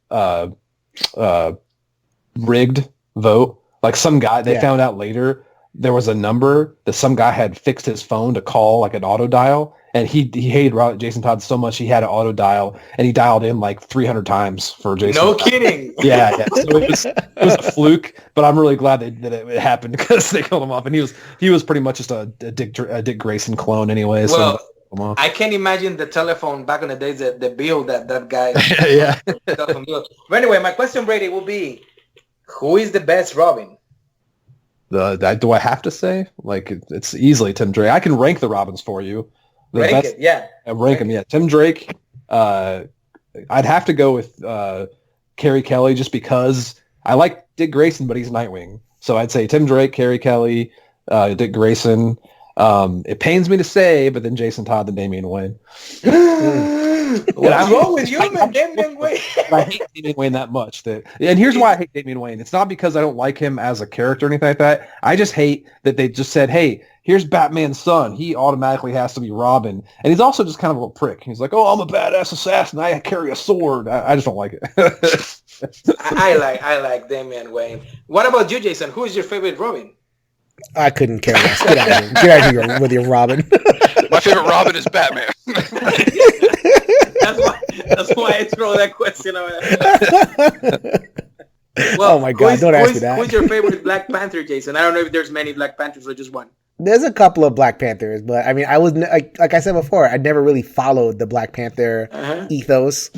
rigged vote. Like some guy, they found out later there was a number that some guy had fixed his phone to call, like an auto dial. And he hated Jason Todd so much he had an auto dial, and he dialed in like 300 times for Jason. No Todd. kidding. Yeah. So it was a fluke, but I'm really glad that it happened, because they killed him off, and he was pretty much just a Dick Grayson clone anyway. Well, so I can't imagine the telephone back in the days, the bill that guy. Yeah. But anyway, my question, Brady, will be, who is the best Robin? Do I have to say? Like, it's easily Tim Drake. I can rank the Robins for you. Rank him, yeah. Tim Drake. I'd have to go with Carrie Kelly, just because I like Dick Grayson, but he's Nightwing. So I'd say Tim Drake, Carrie Kelly, Dick Grayson. It pains me to say, but then Jason Todd and Damian Wayne. What's wrong with you, man? Damian Wayne. I hate Damian Wayne that much. And here's why I hate Damian Wayne. It's not because I don't like him as a character or anything like that. I just hate that they just said, hey, here's Batman's son. He automatically has to be Robin. And he's also just kind of a prick. He's like, oh, I'm a badass assassin. I carry a sword. I just don't like it. I like Damian Wayne. What about you, Jason? Who is your favorite Robin? I couldn't care less. Get out of here. Get out of here with your Robin. My favorite Robin is Batman. That's why I throw that question out. Well, oh my God! Don't ask me that. Who's your favorite Black Panther, Jason? I don't know if there's many Black Panthers or just one. There's a couple of Black Panthers, but I mean, I was like I said before, I never really followed the Black Panther ethos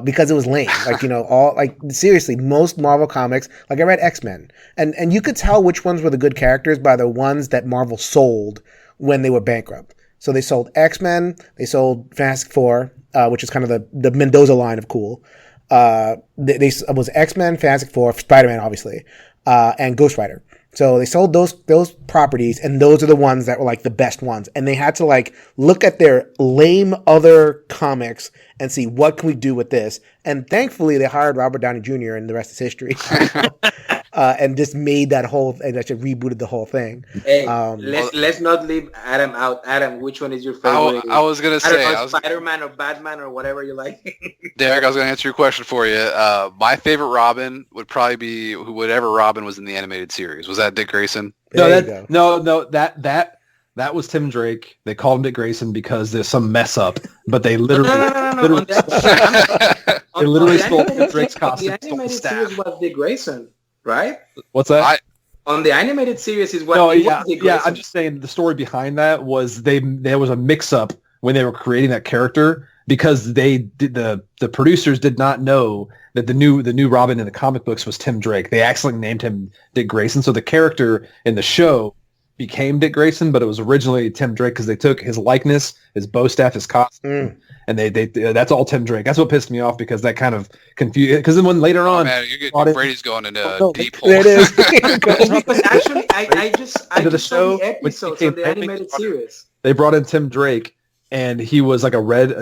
because it was lame. Like seriously, most Marvel comics, like I read X-Men, and you could tell which ones were the good characters by the ones that Marvel sold when they were bankrupt. So they sold X-Men, they sold Fantastic Four, which is kind of the Mendoza line of cool. They was X-Men, Fantastic Four, Spider-Man, obviously, and Ghost Rider. So they sold those properties, and those are the ones that were like the best ones. And they had to like look at their lame other comics and see what can we do with this. And thankfully, they hired Robert Downey Jr. and the rest is history. and just made that whole and actually rebooted the whole thing. Hey, let's not leave Adam out. Adam, which one is your favorite? I was gonna say Spider-Man or Batman or whatever you like. Dereck, I was gonna answer your question for you. My favorite Robin would probably be whatever Robin was in the animated series. Was that Dick Grayson? That was Tim Drake. They called him Dick Grayson because there's some mess up, but they literally stole Tim Drake's costume. The animated series was Dick Grayson, right? What's that? On the animated series is what? Yeah. I'm just saying the story behind that was there was a mix-up when they were creating that character because the producers did not know that the new Robin in the comic books was Tim Drake. They accidentally named him Dick Grayson, so the character in the show became Dick Grayson, but it was originally Tim Drake because they took his likeness, his bow staff, his costume, and they that's all Tim Drake. That's what pissed me off because that kind of confused. Because then when later on, Brady's going into a deep hole. There it is. Because actually, I just saw the episodes of the animated series. They brought in Tim Drake, and he was like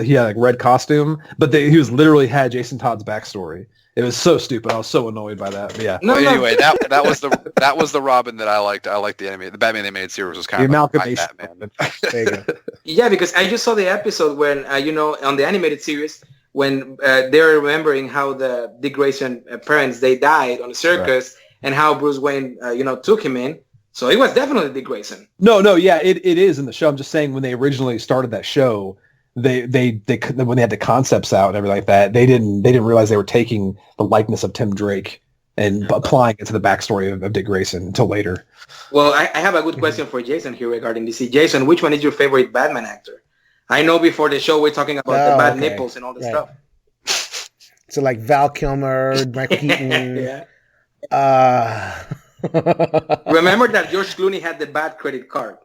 he had like red costume, but he was literally had Jason Todd's backstory. It was so stupid. I was so annoyed by that. But yeah. Anyway, that was the Robin that I liked. I liked the Batman animated series was kind of like Batman. There you go. Yeah, because I just saw the episode when on the animated series when they're remembering how the Dick Grayson parents they died on the circus and how Bruce Wayne took him in. So it was definitely Dick Grayson. No, yeah, it is in the show. I'm just saying when they originally started that show. They when they had the concepts out and everything like that, they didn't realize they were taking the likeness of Tim Drake and applying it to the backstory of Dick Grayson until later. Well, I have a good question for Jason here regarding DC. Jason, which one is your favorite Batman actor? I know before the show we're talking about the bad nipples and all this stuff. So like Val Kilmer, Michael Keaton. Yeah. Remember that George Clooney had the bad credit card.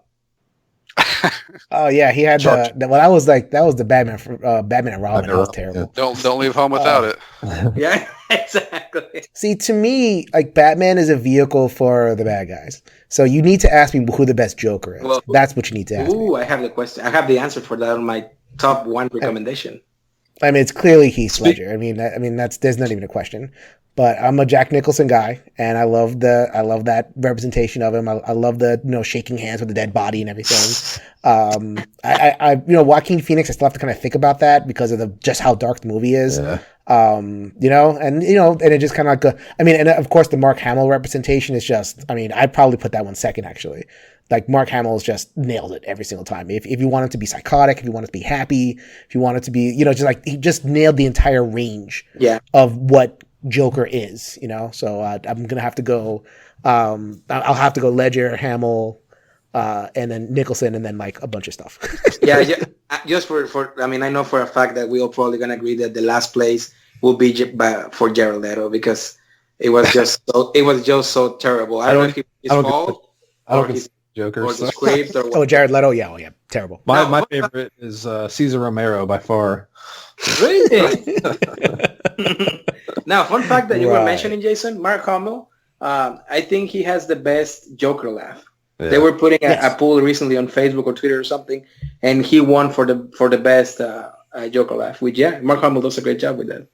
Oh yeah, he had that was the Batman and Robin. That was terrible. Yeah. Don't leave home without it. Yeah, exactly. See, to me, like Batman is a vehicle for the bad guys. So you need to ask me who the best Joker is. Well, that's what you need to ask me. I have the question. I have the answer for that on my top one recommendation. I mean, it's clearly Heath Ledger. I mean, there's not even a question. But I'm a Jack Nicholson guy, and I love that representation of him. I love the shaking hands with the dead body and everything. Joaquin Phoenix. I still have to kind of think about that because of just how dark the movie is. Yeah. And it just kind of and of course the Mark Hamill representation is just. I mean, I'd probably put that one second actually. Like Mark Hamill's just nailed it every single time. If you want it to be psychotic, if you want it to be happy, if you want it to be just like he just nailed the entire range. Of what Joker is, so I'm gonna have to go. I'll have to go Ledger, Hamill, and then Nicholson, and then like a bunch of stuff. yeah. Just for I mean, I know for a fact that we all probably gonna agree that the last place will be for Jared Leto because it was just so terrible. I don't know if it's his fault or his Joker or the script or what. Jared Leto, yeah, terrible. My favorite is Cesar Romero by far. Really? Now, fun fact that you were mentioning, Jason, Mark Hamill, I think he has the best Joker laugh. Yeah. They were putting a poll recently on Facebook or Twitter or something, and he won for the best Joker laugh. Which Mark Hamill does a great job with that.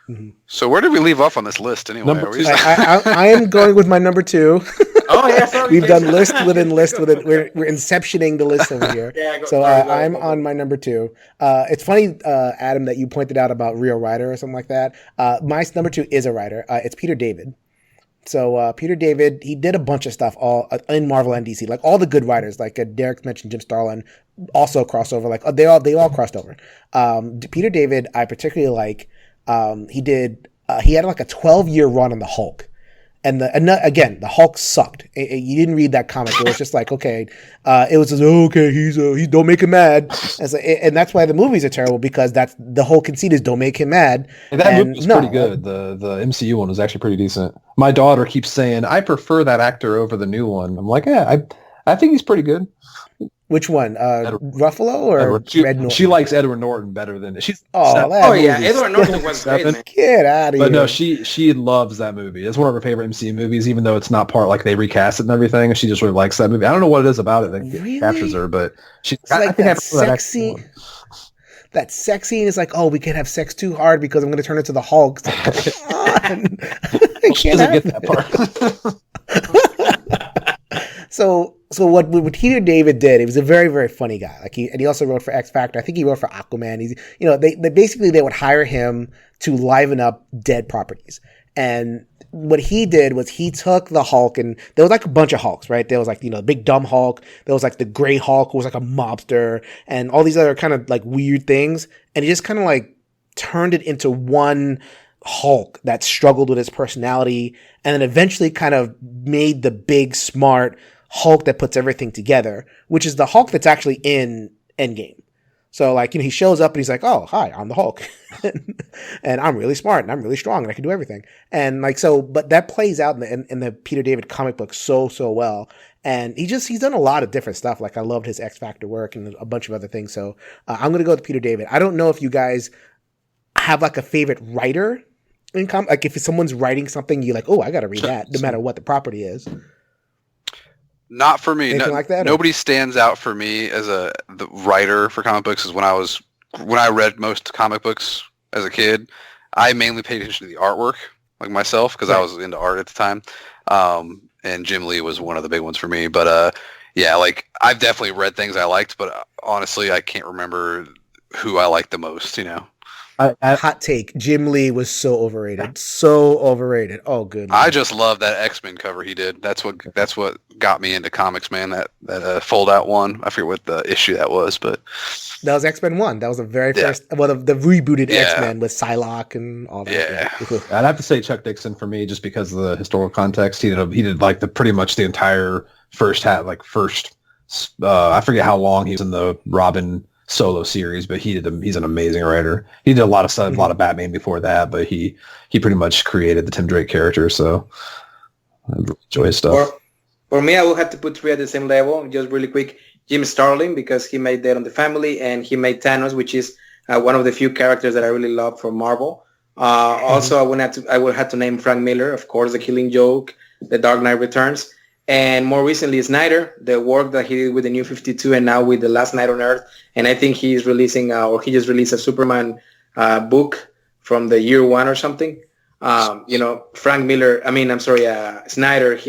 Mm-hmm. So where did we leave off on this list anyway? I am going with my number 2. Oh yeah, sorry. We've done list within list within. We're inceptioning the list over here. I'm on my number 2. It's funny, Adam, that you pointed out about Real Writer or something like that. My number 2 is a writer. It's Peter David. So Peter David, he did a bunch of stuff all in Marvel and DC, like all the good writers, like Dereck mentioned Jim Starlin, also crossover. Like they all crossed over. Peter David, I particularly like. He had like a 12-year run on the Hulk. And again, the Hulk sucked. You didn't read that comic. It was just like, okay, it was just, he don't make him mad. And that's why the movies are terrible because that's the whole conceit is don't make him mad. And that movie was pretty good. The MCU one was actually pretty decent. My daughter keeps saying, I prefer that actor over the new one. I'm like, I think he's pretty good. Which one? Ruffalo or Ed Norton? She likes Edward Norton better than she's. Edward Norton was great, man. Get out of here! But no, she loves that movie. It's one of her favorite MCU movies, even though it's not part like they recast it and everything. She just really likes that movie. I don't know what it is about it that captures her, but she. It's like that sexy. that sex scene is like, oh, we can't have sex too hard because I'm going to turn into the Hulk. It's like, come on. I can't have that part. So what Peter David did, he was a very, very funny guy. Like he also wrote for X Factor. I think he wrote for Aquaman. He's, they basically they would hire him to liven up dead properties. And what he did was he took the Hulk, and there was like a bunch of Hulks, right? There was like, the big dumb Hulk. There was like the gray Hulk who was like a mobster, and all these other kind of like weird things. And he just kind of like turned it into one Hulk that struggled with his personality, and then eventually kind of made the big smart Hulk that puts everything together, which is the Hulk that's actually in Endgame. So like, he shows up and he's like, oh, hi, I'm the Hulk. And I'm really smart and I'm really strong and I can do everything. And like, so, but that plays out in the Peter David comic book so well. And he's done a lot of different stuff. Like I loved his X Factor work and a bunch of other things. So I'm going to go with Peter David. I don't know if you guys have like a favorite writer in like if someone's writing something, you're like, oh, I got to read that no matter what the property is. Not for me. Like that, nobody stands out for me as the writer for comic books. Is when I read most comic books as a kid, I mainly paid attention to the artwork, like myself, because I was into art at the time. And Jim Lee was one of the big ones for me. But yeah, like I've definitely read things I liked, but honestly, I can't remember who I liked the most. Hot take: Jim Lee was so overrated. So overrated. Oh, good. I just love that X-Men cover he did. That's what got me into comics, man. That fold-out one. I forget what the issue that was, but that was X-Men 1. That was the very first, the rebooted X-Men with Psylocke and all that. Yeah. I'd have to say Chuck Dixon for me, just because of the historical context. He did like pretty much the entire first hat, like I forget how long he was in the Robin solo series, but he's an amazing writer. He did a lot of stuff, a lot of Batman before that, but he pretty much created the Tim Drake character, so I enjoy his stuff. For me, I will have to put 3 at the same level. Just really quick, Jim Starlin, because he made Dead on the Family, and he made Thanos, which is one of the few characters that I really love from Marvel. Also, I would have to name Frank Miller, of course, The Killing Joke, The Dark Knight Returns. And more recently, Snyder, the work that he did with the New 52 and now with The Last Night on Earth. And I think he's releasing, or he just released a Superman book from the year 1 or something. Frank Miller, Snyder,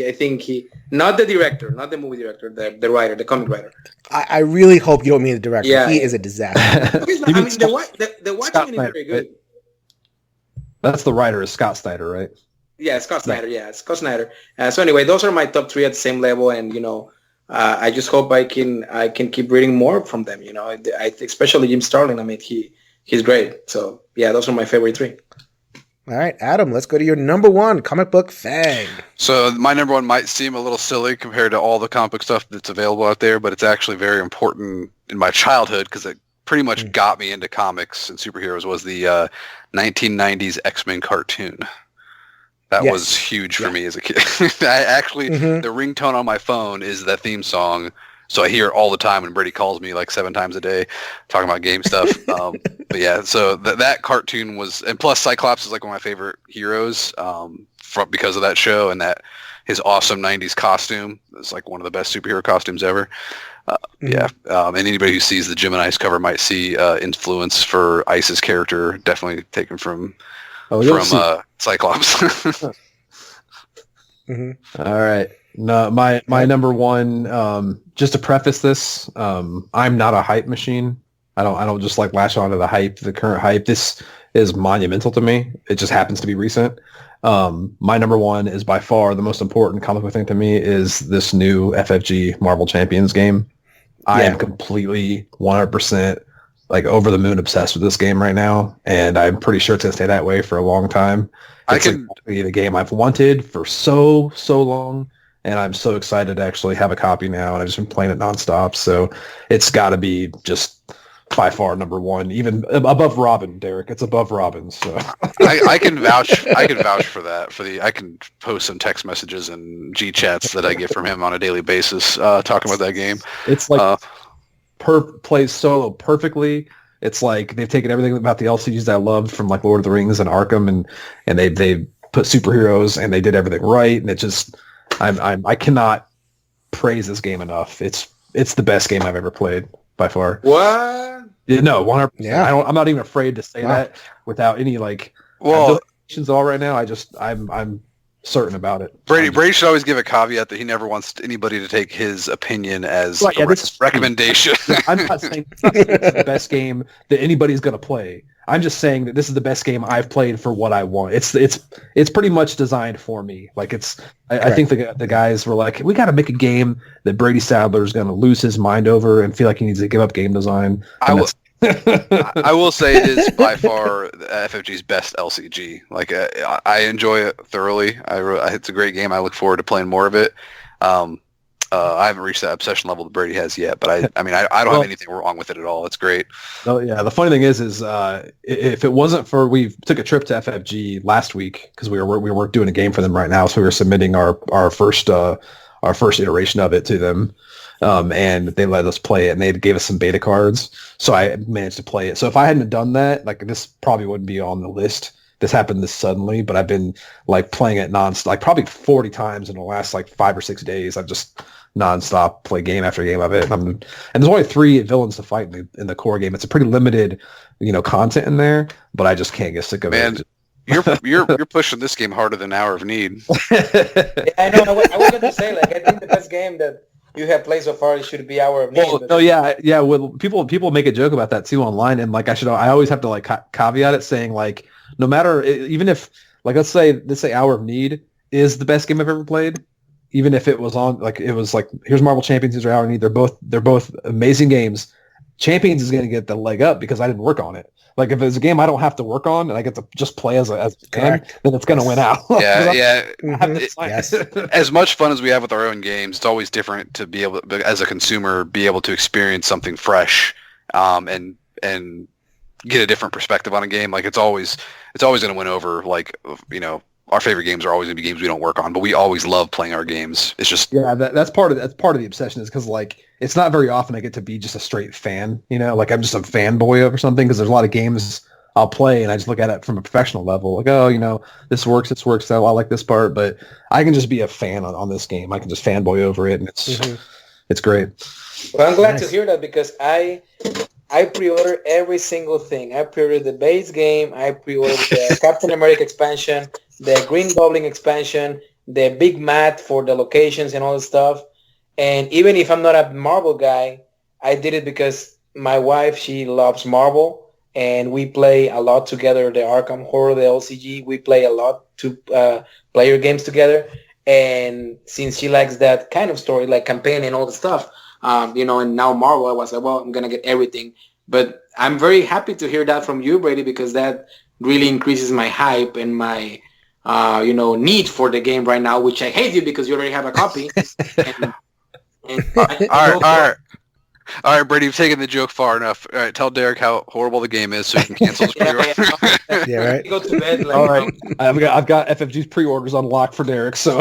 not the director, not the movie director, the writer, the comic writer. I really hope you don't mean the director. Yeah. He is a disaster. The Watchmen is very good. That's the writer, is Scott Snyder, right? Yeah, Scott Snyder. Yeah, Scott Snyder. So anyway, those are my top 3 at the same level, and I just hope I can keep reading more from them. Especially Jim Starlin. I mean, he's great. So yeah, those are my favorite 3. All right, Adam, let's go to your number 1 comic book fang. So my number 1 might seem a little silly compared to all the comic book stuff that's available out there, but it's actually very important in my childhood because it pretty much got me into comics and superheroes. Was the 1990s X-Men cartoon. That was huge for me as a kid. I actually, the ringtone on my phone is the theme song, so I hear it all the time when Brady calls me like 7 times a day talking about game stuff. But yeah, so that cartoon was, and plus Cyclops is like one of my favorite heroes because of that show, and that his awesome 90s costume is like one of the best superhero costumes ever. Yeah, and anybody who sees the Jim and Ice cover might see influence for Ice's character, definitely taken from Cyclops. All right. No, my number 1. Just to preface this, I'm not a hype machine. I don't just like latch onto the current hype. This is monumental to me. It just happens to be recent. My number 1 is by far the most important comic book thing to me is this new FFG Marvel Champions game. I am completely 100% like over the moon obsessed with this game right now, and I'm pretty sure it's gonna stay that way for a long time. It's the game I've wanted for so long, and I'm so excited to actually have a copy now, and I've just been playing it nonstop. So it's got to be just by far number 1, even above Robin, Derek. It's above Robin. So I can vouch. I can vouch for that. I can post some text messages and G chats that I get from him on a daily basis talking about that game. It's like. Plays solo perfectly. It's like they've taken everything about the LCGs that I loved from like Lord of the Rings and Arkham, and they put superheroes and they did everything right. And it just I cannot praise this game enough. It's the best game I've ever played by far. What? Yeah, no, 100%. Yeah. I'm not even afraid to say that without any Well, at all right now. I'm certain about it. Brady should always give a caveat that he never wants anybody to take his opinion as Right, a recommendation. I'm not saying it's the best game that anybody's going to play. I'm just saying that this is the best game I've played for what I want. It's pretty much designed for me. Like I think the guys were like, we got to make a game that Brady Sadler is going to lose his mind over and feel like he needs to give up game design. I will say it is by far FFG's best LCG. Like I enjoy it thoroughly. It's a great game. I look forward to playing more of it. I haven't reached that obsession level that Brady has yet, but I don't have anything wrong with it at all. It's great. No, yeah. The funny thing is if it wasn't for, we took a trip to FFG last week because we were doing a game for them right now, so we were submitting our first iteration of it to them. And they let us play it, and they gave us some beta cards, so I managed to play it. So if I hadn't done that, this probably wouldn't be on the list. This happened this suddenly, but I've been playing it nonstop, probably 40 times in the last 5 or 6 days. I've just nonstop play game after game of it, and there's only 3 villains to fight in the core game. It's a pretty limited, content in there, but I just can't get sick of it. You're pushing this game harder than Hour of Need. I know. I was going to say, I think the best game that you have played so far should be Hour of Need. Well, yeah. Well, people make a joke about that too online, and I always have to caveat it saying no matter, even if let's say Hour of Need is the best game I've ever played, even if it was on here's Marvel Champions, here's Hour of Need, they're both amazing games. Champions is going to get the leg up because I didn't work on it. If it's a game I don't have to work on and I get to just play as a fan, then it's going to win out. Yeah. Yes. As much fun as we have with our own games, it's always different to be able, as a consumer, be able to experience something fresh, and get a different perspective on a game. It's always going to win over. Our favorite games are always going to be games we don't work on, but we always love playing our games. It's just that's part of the obsession, is because it's not very often I get to be just a straight fan. I'm just a fanboy of or something, because there's a lot of games I'll play and I just look at it from a professional level. This works. I like this part, but I can just be a fan on this game. I can just fanboy over it, and it's great. Well, I'm glad to hear that, because I pre-order every single thing. I pre-order the base game. I pre-order the Captain America expansion, the Green Goblin expansion, the big map for the locations and all the stuff. And even if I'm not a Marvel guy, I did it because my wife, she loves Marvel, and we play a lot together. The Arkham Horror, the LCG, we play a lot to player games together. And since she likes that kind of story, campaign and all the stuff, and now Marvel, I was like, well, I'm going to get everything. But I'm very happy to hear that from you, Brady, because that really increases my hype and my, need for the game right now, which I hate you because you already have a copy. All right, Brady, you've taken the joke far enough. All right, tell Dereck how horrible the game is so he can cancel his pre-order. Yeah, right. Go to bed. All right, I've got FFG's pre-orders on lock for Dereck. So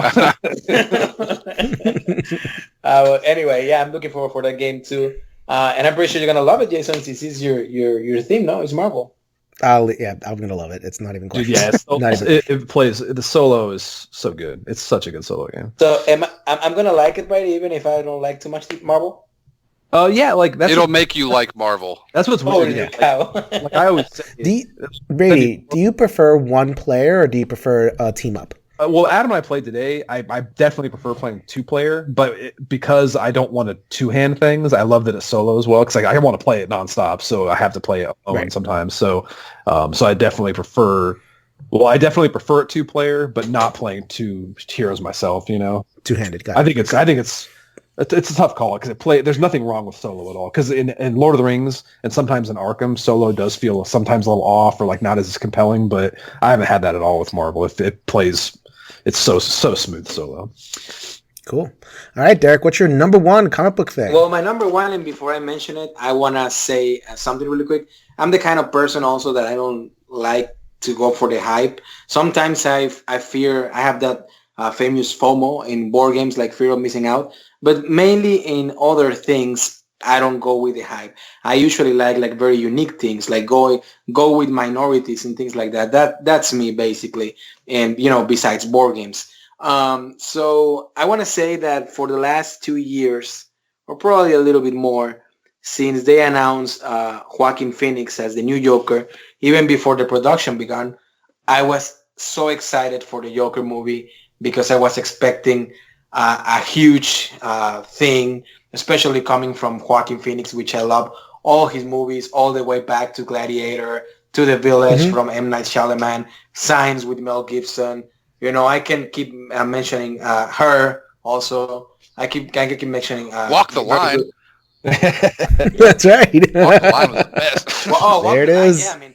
anyway, I'm looking forward for that game too, and I'm pretty sure you're gonna love it, Jason. Since it's your theme, no, it's Marvel. I'm gonna love it. It's not even close. Dude, yeah, it plays. The solo is so good. It's such a good solo game. So I'm gonna like it, Brady, even if I don't like too much Marvel. Yeah, it'll make you like Marvel. That's what's weird. I always say. Brady, do you prefer one player or do you prefer a team up? Well, Adam and I played today. I definitely prefer playing 2-player, but because I don't want to two-hand things, I love that it's solo as well, because I want to play it nonstop, so I have to play it alone sometimes. So I definitely prefer. Well, I definitely prefer it 2-player, but not playing 2 heroes myself. Two-handed. I think it's a tough call, because there's nothing wrong with solo at all, because in Lord of the Rings and sometimes in Arkham, solo does feel sometimes a little off or not as compelling, but I haven't had that at all with Marvel. It plays. It's so smooth solo. Cool. All right, Dereck, what's your number 1 comic book thing? Well, my number 1, and before I mention it, I want to say something really quick. I'm the kind of person also that I don't like to go for the hype. Sometimes I fear, I have that famous FOMO in board games, like fear of missing out. But mainly in other things, I don't go with the hype. I usually like very unique things, like go with minorities and things like that. That's me basically. And besides board games. So I want to say that for the last 2 years, or probably a little bit more, since they announced Joaquin Phoenix as the new Joker, even before the production began, I was so excited for the Joker movie because I was expecting a huge thing, especially coming from Joaquin Phoenix, which I love all his movies, all the way back to Gladiator, to The Village from M. Night Shyamalan, Signs with Mel Gibson. You know, I can keep mentioning her also. I can keep mentioning Walk the Line. That's right. Walk the Line was the best. Well, there it is. Yeah, I mean,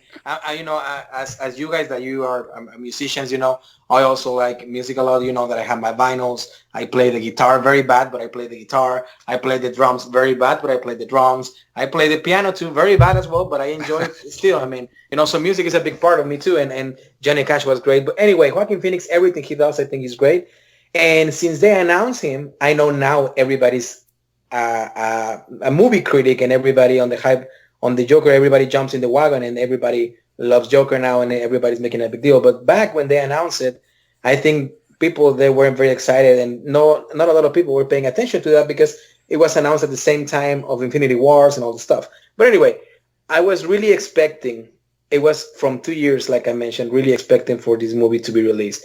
you know, as you guys that you are musicians, you know, I also like music a lot. You know that I have my vinyls. I play the guitar very bad, but I play the guitar. I play the drums very bad, but I play the drums. I play the piano too, very bad as well, but I enjoy it still. I mean, you know, so music is a big part of me too. And Johnny Cash was great. But anyway, Joaquin Phoenix, everything he does, I think is great. And since they announced him, I know now everybody's a movie critic and everybody on the hype on the Joker, everybody jumps in the wagon and everybody loves Joker now and everybody's making a big deal. But back when they announced it, I think people, they weren't very excited and not a lot of people were paying attention to that because it was announced at the same time of Infinity Wars and all the stuff. But anyway, I was really expecting, it was from 2 years, like I mentioned, really expecting for this movie to be released.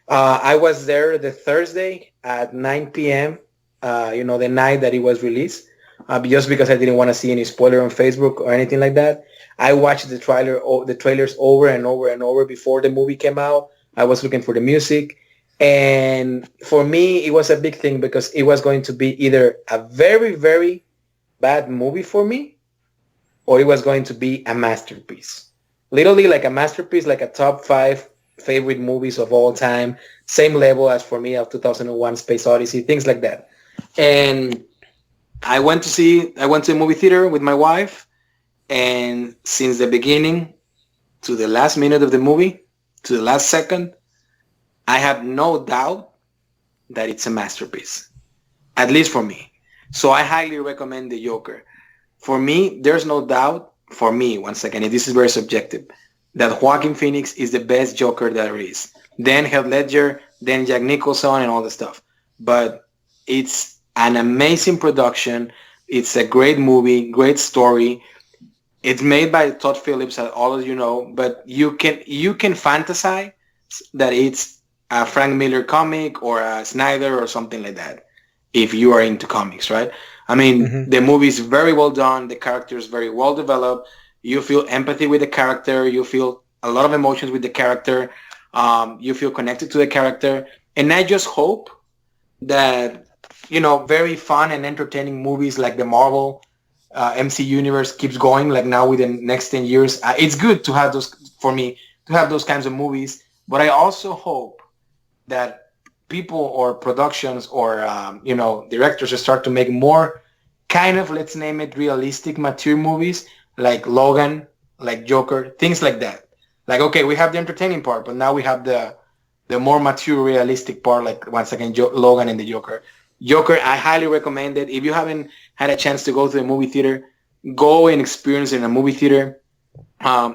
I was there the Thursday at 9 p.m., you know, the night that it was released. Just because I didn't want to see any spoiler on Facebook or anything like that. I watched the trailers over and over and over before the movie came out. I was looking for the music. And for me, it was a big thing because it was going to be either a very, very bad movie for me or it was going to be a masterpiece. Literally like a masterpiece, like a top 5 favorite movies of all time. Same level as for me of 2001 Space Odyssey, things like that. And I went to the movie theater with my wife, and since the beginning to the last minute of the movie, to the last second, I have no doubt that it's a masterpiece, at least for me. So I highly recommend The Joker. For me, there's no doubt, for me, once again, and this is very subjective, that Joaquin Phoenix is the best Joker there is. Then Heath Ledger, then Jack Nicholson, and all the stuff. But it's an amazing production. It's a great movie, great story. It's made by Todd Phillips, as all of you know, but you can fantasize that it's a Frank Miller comic or a Snyder or something like that if you are into comics, right? I mean, the movie is very well done. The character is very well developed. You feel empathy with the character. You feel a lot of emotions with the character. You feel connected to the character. And I just hope that, you know, very fun and entertaining movies like the Marvel MC universe keeps going, like now within the next 10 years. It's good to have those, for me, to have those kinds of movies. But I also hope that people or productions or, you know, directors will start to make more kind of, let's name it, realistic, mature movies like Logan, like Joker, things like that. Like, okay, we have the entertaining part, but now we have the more mature, realistic part, like, once again, Logan and the Joker. Joker, I highly recommend it. If you haven't had a chance to go to the movie theater, go and experience it in a movie theater.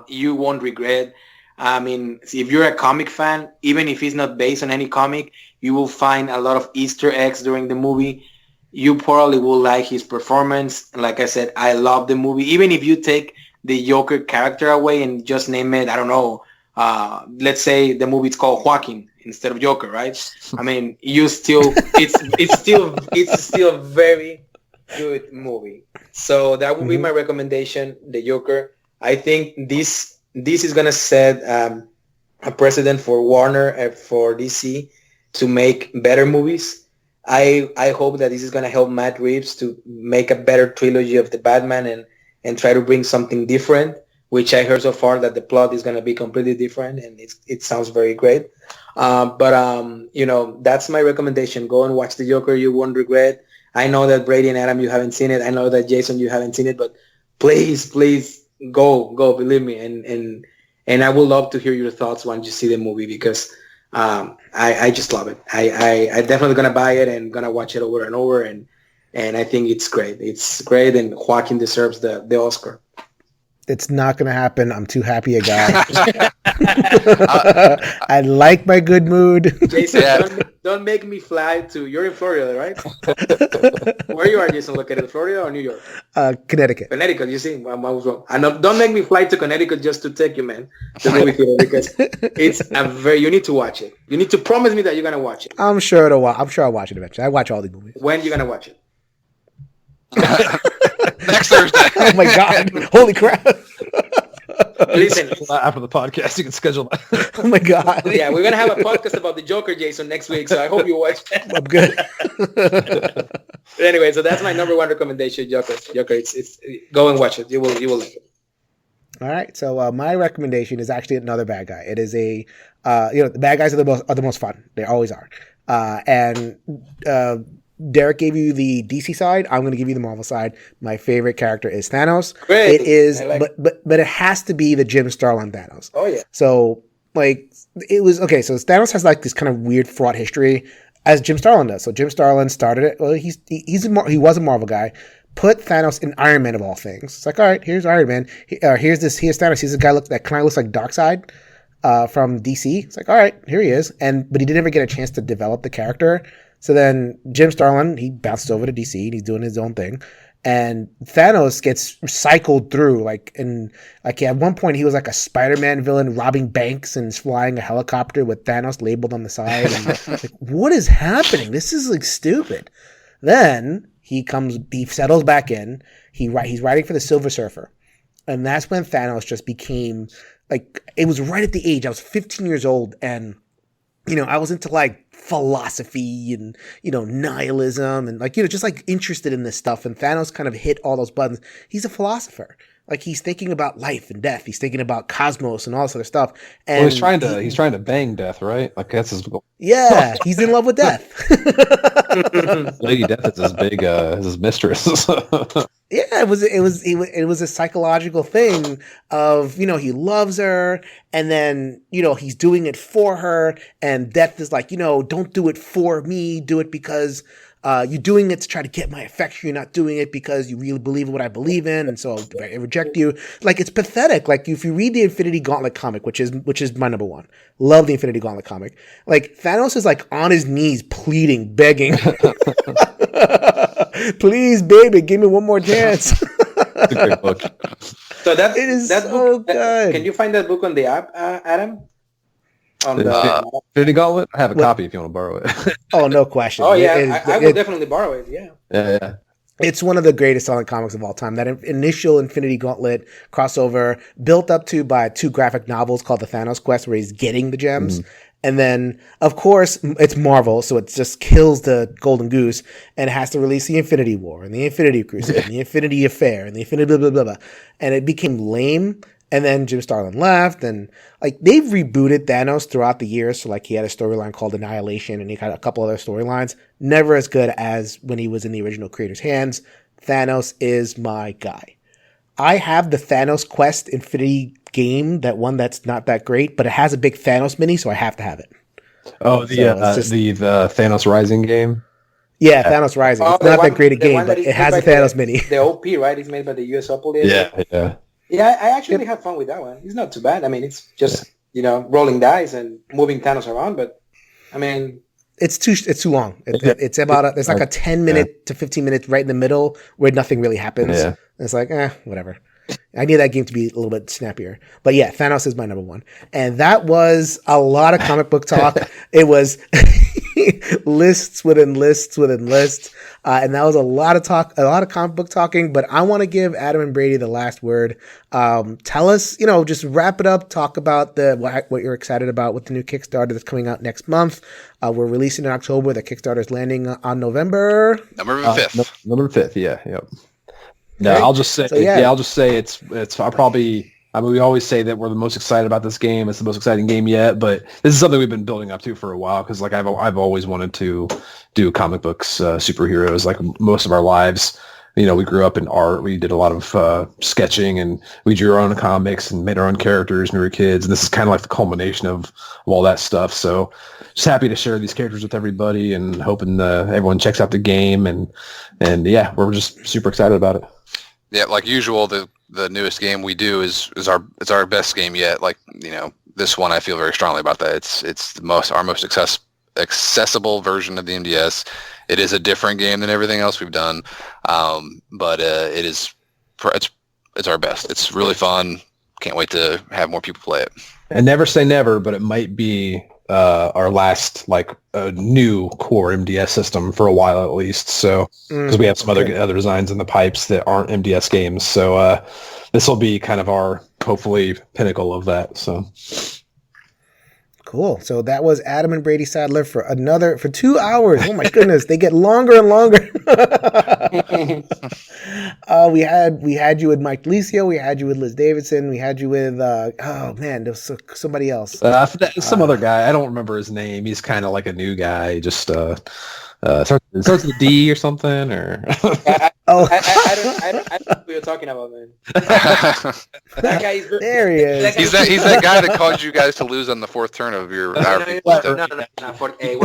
You won't regret. I mean, if you're a comic fan, even if it's not based on any comic, you will find a lot of Easter eggs during the movie. You probably will like his performance. Like I said, I love the movie. Even if you take the Joker character away and just name it, I don't know, let's say the movie is called Joaquin instead of Joker, right? I mean, you still, it's still a very good movie. So that would be my recommendation, the Joker. I think this is gonna set a precedent for Warner and for DC to make better movies. I hope that this is gonna help Matt Reeves to make a better trilogy of the Batman and try to bring something different, which I heard so far that the plot is gonna be completely different, and it sounds very great. But you know, that's my recommendation. Go and watch the Joker. You won't regret. I know that Brady and Adam, you haven't seen it. I know that Jason, you haven't seen it, but please go, believe me. And I would love to hear your thoughts once you see the movie, because I just love it. I definitely gonna buy it and gonna watch it over and over, and I think it's great. It's great, and Joaquin deserves the Oscar. It's not going to happen. I'm too happy a guy. I like my good mood. Jason, don't make me fly to. You're in Florida, right? Where you are, Jason? Located in Florida or New York? Connecticut. Connecticut. You see, I was wrong. And don't make me fly to Connecticut just to take you, man, to the movie theater, because it's a very. You need to watch it. You need to promise me that you're gonna watch it. I'm sure I'll watch it eventually. I watch all the movies. When you gonna watch it? Next Thursday. Oh my God! Holy crap! Listen, after the podcast, you can schedule that. Oh my God! Yeah, we're gonna have a podcast about the Joker, Jason, next week. So I hope you watch that. I'm good. But anyway, so that's my number one recommendation, Joker. It's go and watch it. You will like it. All right. So my recommendation is actually another bad guy. It is a the bad guys are the most fun. They always are. And Dereck gave you the DC side. I'm going to give you the Marvel side. My favorite character is Thanos. Great. It is, but it has to be the Jim Starlin Thanos. Oh yeah. So it was okay. So Thanos has this kind of weird fraught history, as Jim Starlin does. So Jim Starlin started it. Well, he was a Marvel guy. Put Thanos in Iron Man of all things. It's like, all right, here's Iron Man. Here's Thanos. He's a guy that kind of looks like Darkseid from DC. It's like, all right, here he is. But he didn't ever get a chance to develop the character. So then Jim Starlin, he bounces over to DC and he's doing his own thing. And Thanos gets cycled through. At one point he was like a Spider-Man villain robbing banks and flying a helicopter with Thanos labeled on the side. And what is happening? This is stupid. Then he settles back in. He's writing for the Silver Surfer. And that's when Thanos just became it was right at the age. I was 15 years old and I was into philosophy and, nihilism and just interested in this stuff. And Thanos kind of hit all those buttons. He's a philosopher. He's thinking about life and death. He's thinking about cosmos and all this other stuff. And he's trying to bang death, right? That's his goal. Yeah, he's in love with death. Lady Death is his mistress. Yeah, it was a psychological thing of, he loves her and then, he's doing it for her, and death is don't do it for me, do it because you're doing it to try to get my affection. You're not doing it because you really believe in what I believe in, and so I reject you. It's pathetic. If you read the Infinity Gauntlet comic, which is my number one, love the Infinity Gauntlet comic. Thanos is on his knees pleading, begging, please, baby, give me one more chance. It's a great book. So it is so good. Can you find that book on the app, Adam? On the Infinity Gauntlet? I have a copy if you want to borrow it. Oh, no question. Oh yeah, I will definitely borrow it. Yeah. Yeah. It's one of the greatest selling comics of all time. That initial Infinity Gauntlet crossover, built up to by 2 graphic novels called The Thanos Quest, where he's getting the gems. And then, of course, it's Marvel, so it just kills the Golden Goose, and it has to release the Infinity War, and the Infinity Crusade, and the Infinity Affair, and the Infinity blah, blah, blah, blah. And it became lame. And then Jim Starlin left, and they've rebooted Thanos throughout the years. So he had a storyline called Annihilation, and he had a couple other storylines. Never as good as when he was in the original creator's hands. Thanos is my guy. I have the Thanos Quest Infinity game, that one that's not that great, but it has a big Thanos mini, so I have to have it. Oh, the Thanos Rising game. Yeah, Thanos Rising. It's not that great a game, but it has a Thanos mini. The OP, right? It's made by the US Opel. Yeah. Yeah, I actually had fun with that one. It's not too bad. I mean, it's just rolling dice and moving Thanos around, but I mean, it's too long. It's about there's a 10-minute to 15 minutes right in the middle where nothing really happens. Yeah. It's whatever. I need that game to be a little bit snappier. But yeah, Thanos is my number one. And that was a lot of comic book talk. It was lists within lists within lists. And that was a lot of talk, a lot of comic book talking. But I want to give Adam and Brady the last word. Tell us, just wrap it up. Talk about what you're excited about with the new Kickstarter that's coming out next month. We're releasing in October. The Kickstarter is landing on November 5th. November 5th, yeah. Yep. No, I'll just say, I'll just say it's. We always say that we're the most excited about this game. It's the most exciting game yet, but this is something we've been building up to for a while because, I've always wanted to do comic books, superheroes, most of our lives. We grew up in art. We did a lot of sketching, and we drew our own comics and made our own characters when we were kids. And this is kind of the culmination of all that stuff. So, just happy to share these characters with everybody, and hoping everyone checks out the game. And yeah, we're just super excited about it. Yeah, like usual, the newest game we do is our best game yet. Like, you know, this one I feel very strongly about that. It's our most accessible version of the MDS. It is a different game than everything else we've done, but it's our best. It's really fun. Can't wait to have more people play it. And never say never, but it might be our last new core MDS system for a while at least. So because we have some other designs in the pipes that aren't MDS games, so this will be kind of our hopefully pinnacle of that. So cool. So that was Adam and Brady Sadler for 2 hours. Oh my goodness, they get longer and longer. We had you with Mike Licio, we had you with Liz Davidson, we had you with there was somebody else. Some other guy. I don't remember his name. He's kind of like a new guy. Just starts with a D or something. Or I don't know what you're talking about, man. That guy is there he is. He's that guy that caused you guys to lose on the fourth turn of your. No. What's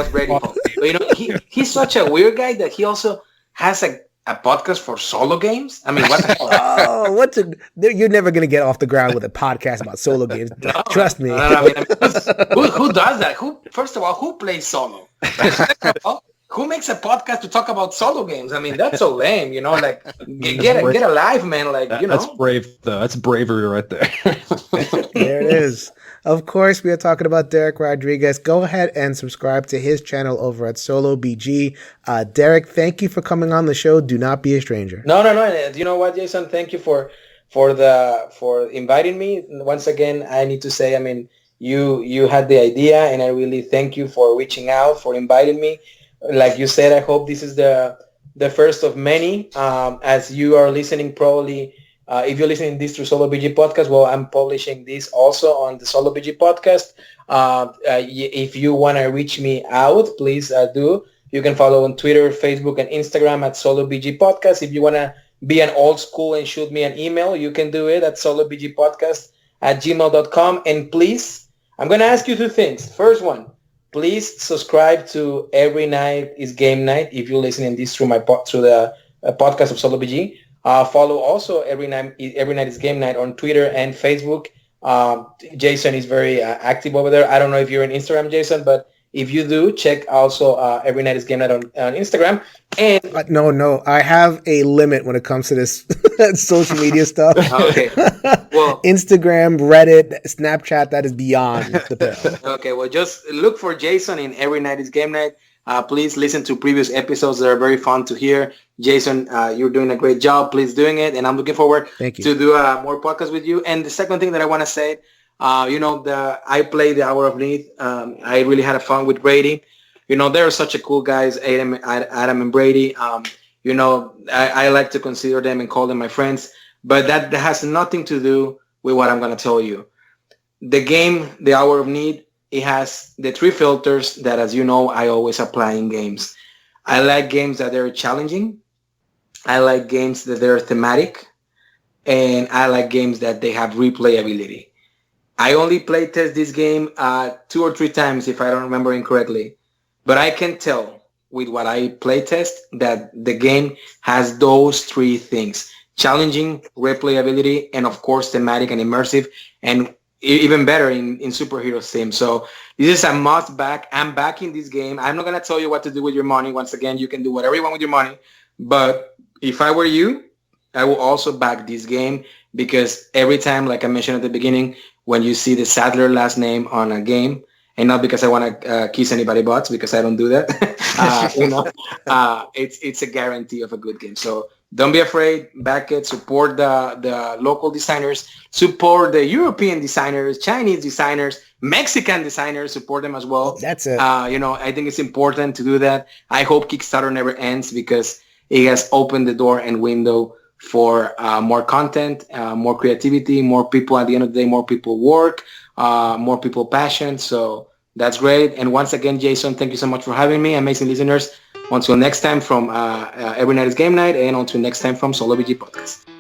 Brady? But, you know, he's such a weird guy that he also has a podcast for solo games. I mean, what the hell? You're never gonna get off the ground with a podcast about solo games. Trust me. Who does that? First of all, who plays solo? Second of all, who makes a podcast to talk about solo games? I mean, that's so lame, you know, like, get a life, man. Like, you know. That's brave, though. That's bravery right there. There it is. Of course, we are talking about Dereck Rodriguez. Go ahead and subscribe to his channel over at Solo BG. Dereck, thank you for coming on the show. Do not be a stranger. No. You know what, Jason? Thank you for inviting me. Once again, I need to say, I mean, you had the idea, and I really thank you for reaching out, for inviting me. Like you said, I hope this is the first of many. As you are listening, probably, if you're listening to this through Solo BG Podcast, well, I'm publishing this also on the Solo BG Podcast. If you want to reach me out, please do. You can follow on Twitter, Facebook, and Instagram at Solo BG Podcast. If you want to be an old school and shoot me an email, you can do it at solobgpodcast@gmail.com. And please, I'm going to ask you two things. First one, please subscribe to Every Night is Game Night if you're listening this through the podcast of Solo BG. Follow also Every Night is Game Night on Twitter and Facebook. Jason is very active over there. I don't know if you're on Instagram, Jason, but if you do, check also Every Night is Game Night on Instagram. And no, I have a limit when it comes to this social media stuff. Okay. Well, Instagram, Reddit, Snapchat, that is beyond the pale. Okay, well, just look for Jason in Every Night is Game Night. Please listen to previous episodes. They're very fun to hear. Jason, you're doing a great job. Please doing it. And I'm looking forward to do more podcasts with you. And the second thing that I want to say, I play the Hour of Need. I really had fun with Brady. You know, they're such a cool guys, Adam and Brady. I like to consider them and call them my friends. But that has nothing to do with what I'm going to tell you. The game, the Hour of Need, it has the three filters that, as you know, I always apply in games. I like games that are challenging. I like games that they're thematic. And I like games that they have replayability. I only play test this game 2 or 3 times, if I don't remember incorrectly. But I can tell with what I play test that the game has those 3 things: challenging, replayability, and of course thematic and immersive, and even better in superhero theme. So this is a must back. I'm backing this game. I'm not going to tell you what to do with your money. Once again, you can do whatever you want with your money. But if I were you, I will also back this game, because every time, like I mentioned at the beginning, when you see the Sadler last name on a game, and not because I want to kiss anybody butts, because I don't do that, it's a guarantee of a good game. So don't be afraid, back it, support the local designers, support the European designers, Chinese designers, Mexican designers, support them as well. That's it. I think it's important to do that. I hope Kickstarter never ends, because it has opened the door and window for more content, more creativity, more people. At the end of the day, more people work, more people passion. So that's great. And once again, Jason, thank you so much for having me. Amazing listeners. Until next time from Every Night is Game Night, and until next time from Solo BG Podcast.